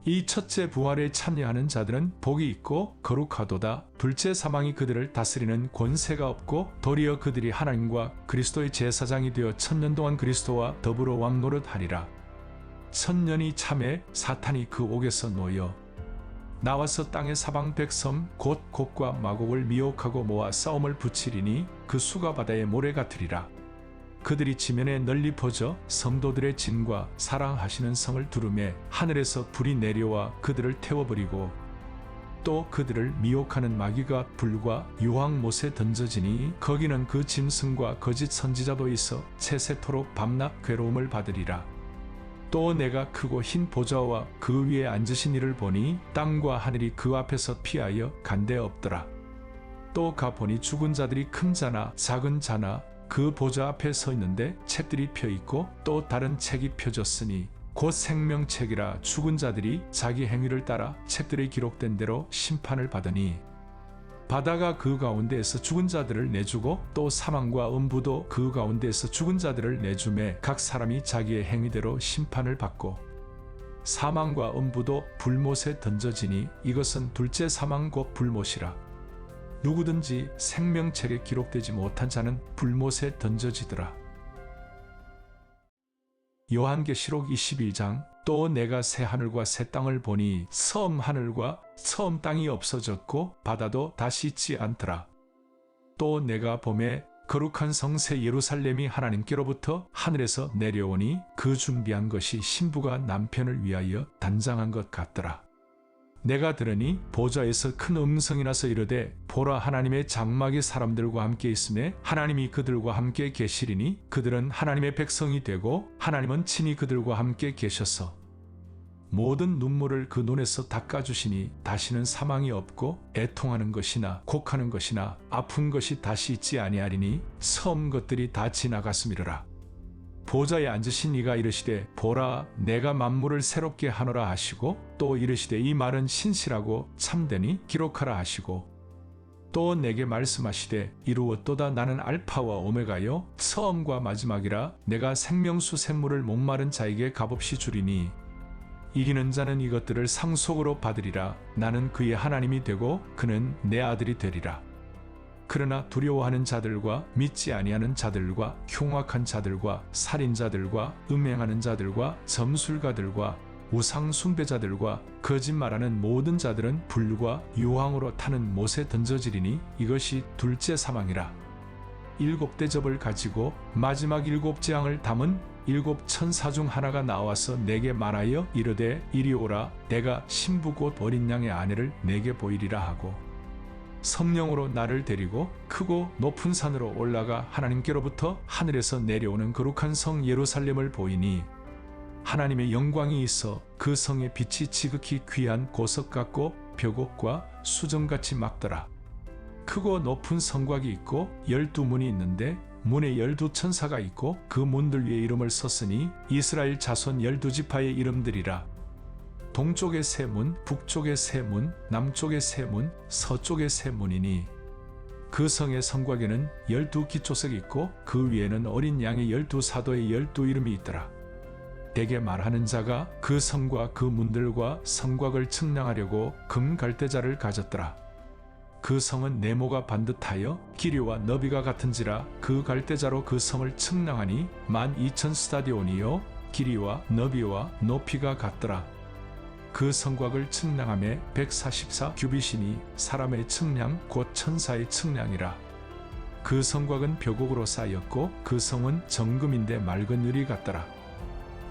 이 첫째 부활에 참여하는 자들은 복이 있고 거룩하도다. 둘째 사망이 그들을 다스리는 권세가 없고 도리어 그들이 하나님과 그리스도의 제사장이 되어 1000년 동안 그리스도와 더불어 왕노릇하리라. 1000년이 참에 사탄이 그 옥에서 놓여 나와서 땅의 사방 백섬 곧 곡과 마곡을 미혹하고 모아 싸움을 붙이리니 그 수가 바다의 모래 같으리라. 그들이 지면에 널리 퍼져 성도들의 진과 사랑하시는 성을 두루매 하늘에서 불이 내려와 그들을 태워버리고 또 그들을 미혹하는 마귀가 불과 유황못에 던져지니 거기는 그 짐승과 거짓 선지자도 있어 채세토록 밤낮 괴로움을 받으리라. 또 내가 크고 흰 보좌와 그 위에 앉으신 이를 보니 땅과 하늘이 그 앞에서 피하여 간데 없더라. 또 가보니 죽은 자들이 큰 자나 작은 자나 그 보좌 앞에 서 있는데 책들이 펴 있고 또 다른 책이 펴졌으니 곧 생명책이라. 죽은 자들이 자기 행위를 따라 책들에 기록된 대로 심판을 받으니 바다가 그 가운데에서 죽은 자들을 내주고 또 사망과 음부도 그 가운데에서 죽은 자들을 내주매 각 사람이 자기의 행위대로 심판을 받고 사망과 음부도 불못에 던져지니 이것은 둘째 사망 곧 불못이라. 누구든지 생명책에 기록되지 못한 자는 불못에 던져지더라. 요한계시록 21장. 또 내가 새 하늘과 새 땅을 보니 처음 하늘과 처음 땅이 없어졌고 바다도 다시 있지 않더라. 또 내가 보매 거룩한 성새 예루살렘이 하나님께로부터 하늘에서 내려오니 그 준비한 것이 신부가 남편을 위하여 단장한 것 같더라. 내가 들으니 보좌에서 큰 음성이 나서 이르되 보라, 하나님의 장막이 사람들과 함께 있음에 하나님이 그들과 함께 계시리니 그들은 하나님의 백성이 되고 하나님은 친히 그들과 함께 계셔서 모든 눈물을 그 눈에서 닦아주시니 다시는 사망이 없고 애통하는 것이나 곡하는 것이나 아픈 것이 다시 있지 아니하리니 처음 것들이 다 지나갔음이로라. 보좌에 앉으신 이가 이르시되 보라, 내가 만물을 새롭게 하노라 하시고 또 이르시되 이 말은 신실하고 참되니 기록하라 하시고 또 내게 말씀하시되 이루었도다. 나는 알파와 오메가요 처음과 마지막이라. 내가 생명수 샘물을 목마른 자에게 값없이 주리니 이기는 자는 이것들을 상속으로 받으리라. 나는 그의 하나님이 되고 그는 내 아들이 되리라. 그러나 두려워하는 자들과 믿지 아니하는 자들과 흉악한 자들과 살인자들과 음행하는 자들과 점술가들과 우상 숭배자들과 거짓말하는 모든 자들은 불과 유황으로 타는 못에 던져지리니 이것이 둘째 사망이라. 일곱 대접을 가지고 마지막 일곱 재앙을 담은 일곱 천사 중 하나가 나와서 내게 말하여 이르되 이리 오라. 내가 신부 곧 어린 양의 아내를 내게 보이리라 하고 성령으로 나를 데리고 크고 높은 산으로 올라가 하나님께로부터 하늘에서 내려오는 거룩한 성 예루살렘을 보이니 하나님의 영광이 있어 그 성의 빛이 지극히 귀한 보석 같고 벽옥과 수정같이 막더라. 크고 높은 성곽이 있고 12문이 있는데 문에 12천사가 있고 그 문들 위에 이름을 썼으니 이스라엘 자손 12지파의 이름들이라. 동쪽의 세 문, 북쪽의 세 문, 남쪽의 세 문, 서쪽의 세 문이니 그 성의 성곽에는 12기초석이 있고 그 위에는 어린 양의 12사도의 12 이름이 있더라. 대개 말하는 자가 그 성과 그 문들과 성곽을 측량하려고 금 갈대자를 가졌더라. 그 성은 네모가 반듯하여 길이와 너비가 같은지라. 그 갈대자로 그 성을 측량하니 12,000 스타디온이요 길이와 너비와 높이가 같더라. 그 성곽을 측량함에 144 규빗이니 사람의 측량 곧 천사의 측량이라. 그 성곽은 벽옥으로 쌓였고 그 성은 정금인데 맑은 유리 같더라.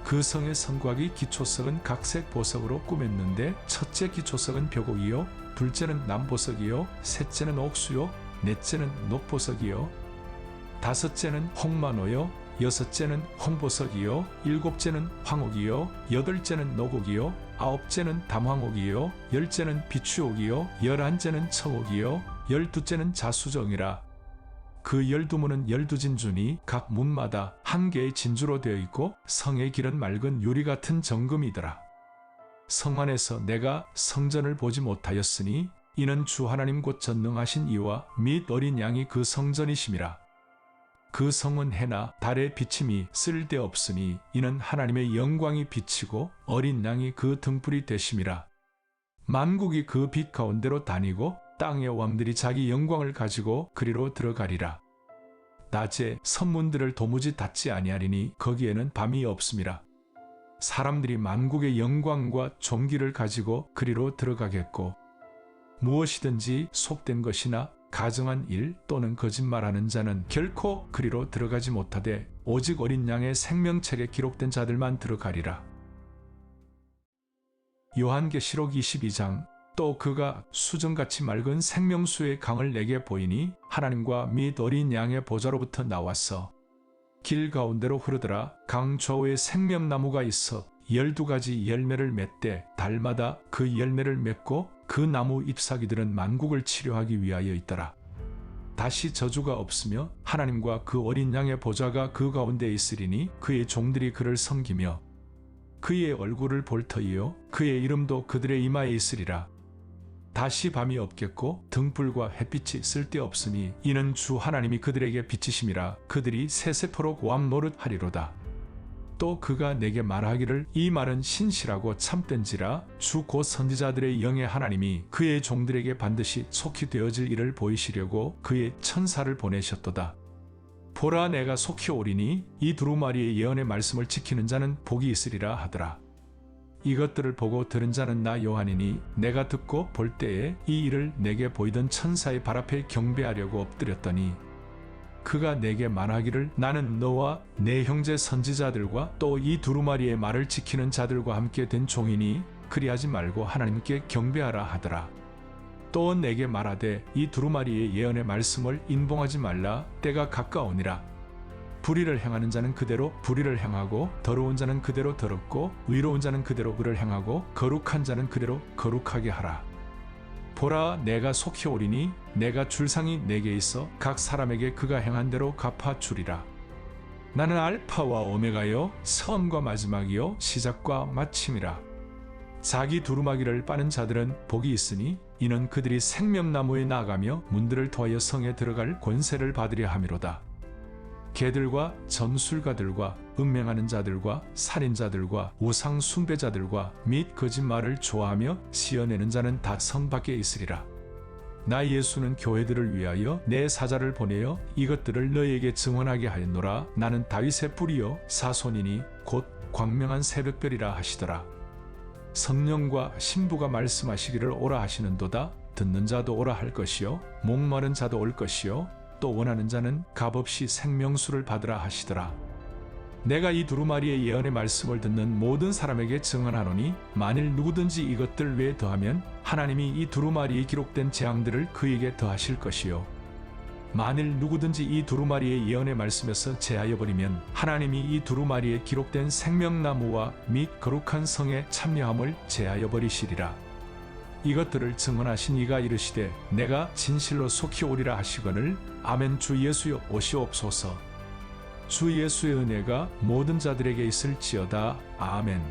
그 성의 성곽이 기초석은 각색 보석으로 꾸몄는데 첫째 기초석은 벽옥이요 둘째는 남보석이요 셋째는 옥수요 넷째는 녹보석이요 다섯째는 홍마노요 여섯째는 홍보석이요 일곱째는 황옥이요 여덟째는 녹옥이요 아홉째는 담황옥이요 열째는 비추옥이요 열한째는 청옥이요 열두째는 자수정이라. 그 12문은 12진주니 각 문마다 한 개의 진주로 되어 있고 성의 길은 맑은 유리 같은 정금이더라. 성 안에서 내가 성전을 보지 못하였으니 이는 주 하나님 곧 전능하신 이와 및 어린 양이 그 성전이심이라. 그 성은 해나 달의 비침이 쓸데없으니 이는 하나님의 영광이 비치고 어린 양이 그 등불이 되심이라. 만국이 그 빛 가운데로 다니고 땅의 왕들이 자기 영광을 가지고 그리로 들어가리라. 낮에 선문들을 도무지 닫지 아니하리니 거기에는 밤이 없음이라. 사람들이 만국의 영광과 존귀를 가지고 그리로 들어가겠고 무엇이든지 속된 것이나 가정한 일 또는 거짓말하는 자는 결코 그리로 들어가지 못하되 오직 어린 양의 생명책에 기록된 자들만 들어가리라. 요한계시록 22장. 또 그가 수정같이 맑은 생명수의 강을 내게 보이니 하나님과 및 어린 양의 보좌로부터 나왔어. 길 가운데로 흐르더라. 강 좌우에 생명나무가 있어 12가지 열매를 맺되 달마다 그 열매를 맺고 그 나무 잎사귀들은 만국을 치료하기 위하여 있더라. 다시 저주가 없으며 하나님과 그 어린 양의 보좌가 그 가운데 있으리니 그의 종들이 그를 섬기며 그의 얼굴을 볼 터이요 그의 이름도 그들의 이마에 있으리라. 다시 밤이 없겠고 등불과 햇빛이 쓸데없으니 이는 주 하나님이 그들에게 비치심이라. 그들이 세세포로 왕 노릇하리로다. 또 그가 내게 말하기를 이 말은 신실하고 참된지라. 주 곧 선지자들의 영의 하나님이 그의 종들에게 반드시 속히 되어질 일을 보이시려고 그의 천사를 보내셨도다. 보라, 내가 속히 오리니 이 두루마리의 예언의 말씀을 지키는 자는 복이 있으리라 하더라. 이것들을 보고 들은 자는 나 요한이니 내가 듣고 볼 때에 이 일을 내게 보이던 천사의 발 앞에 경배하려고 엎드렸더니 그가 내게 말하기를 나는 너와 내 형제 선지자들과 또 이 두루마리의 말을 지키는 자들과 함께 된 종이니 그리하지 말고 하나님께 경배하라 하더라. 또 내게 말하되 이 두루마리의 예언의 말씀을 인봉하지 말라. 때가 가까우니라. 불의를 행하는 자는 그대로 불의를 행하고 더러운 자는 그대로 더럽고 의로운 자는 그대로 의를 행하고 거룩한 자는 그대로 거룩하게 하라. 보라, 내가 속히 오리니 내가 줄 상이 내게 있어 각 사람에게 그가 행한 대로 갚아 주리라. 나는 알파와 오메가요 처음과 마지막이요 시작과 마침이라. 자기 두루마기를 빠는 자들은 복이 있으니 이는 그들이 생명나무에 나아가며 문들을 통하여 성에 들어갈 권세를 받으려 함이로다. 개들과 전술가들과 음행하는 자들과 살인자들과 우상 숭배자들과 및 거짓말을 좋아하며 시어내는 자는 다 성 밖에 있으리라. 나 예수는 교회들을 위하여 내 사자를 보내어 이것들을 너희에게 증언하게 하였노라. 나는 다윗의 뿌리요 사손이니 곧 광명한 새벽별이라 하시더라. 성령과 신부가 말씀하시기를 오라 하시는도다. 듣는 자도 오라 할 것이요 목마른 자도 올 것이요 또 원하는 자는 값없이 생명수를 받으라 하시더라. 내가 이 두루마리의 예언의 말씀을 듣는 모든 사람에게 증언하노니 만일 누구든지 이것들 외에 더하면 하나님이 이 두루마리에 기록된 재앙들을 그에게 더하실 것이요 만일 누구든지 이 두루마리의 예언의 말씀에서 제하여 버리면 하나님이 이 두루마리에 기록된 생명나무와 및 거룩한 성의 참여함을 제하여 버리시리라. 이것들을 증언하신 이가 이르시되 내가 진실로 속히 오리라 하시거늘 아멘. 주 예수여 오시옵소서. 주 예수의 은혜가 모든 자들에게 있을지어다. 아멘.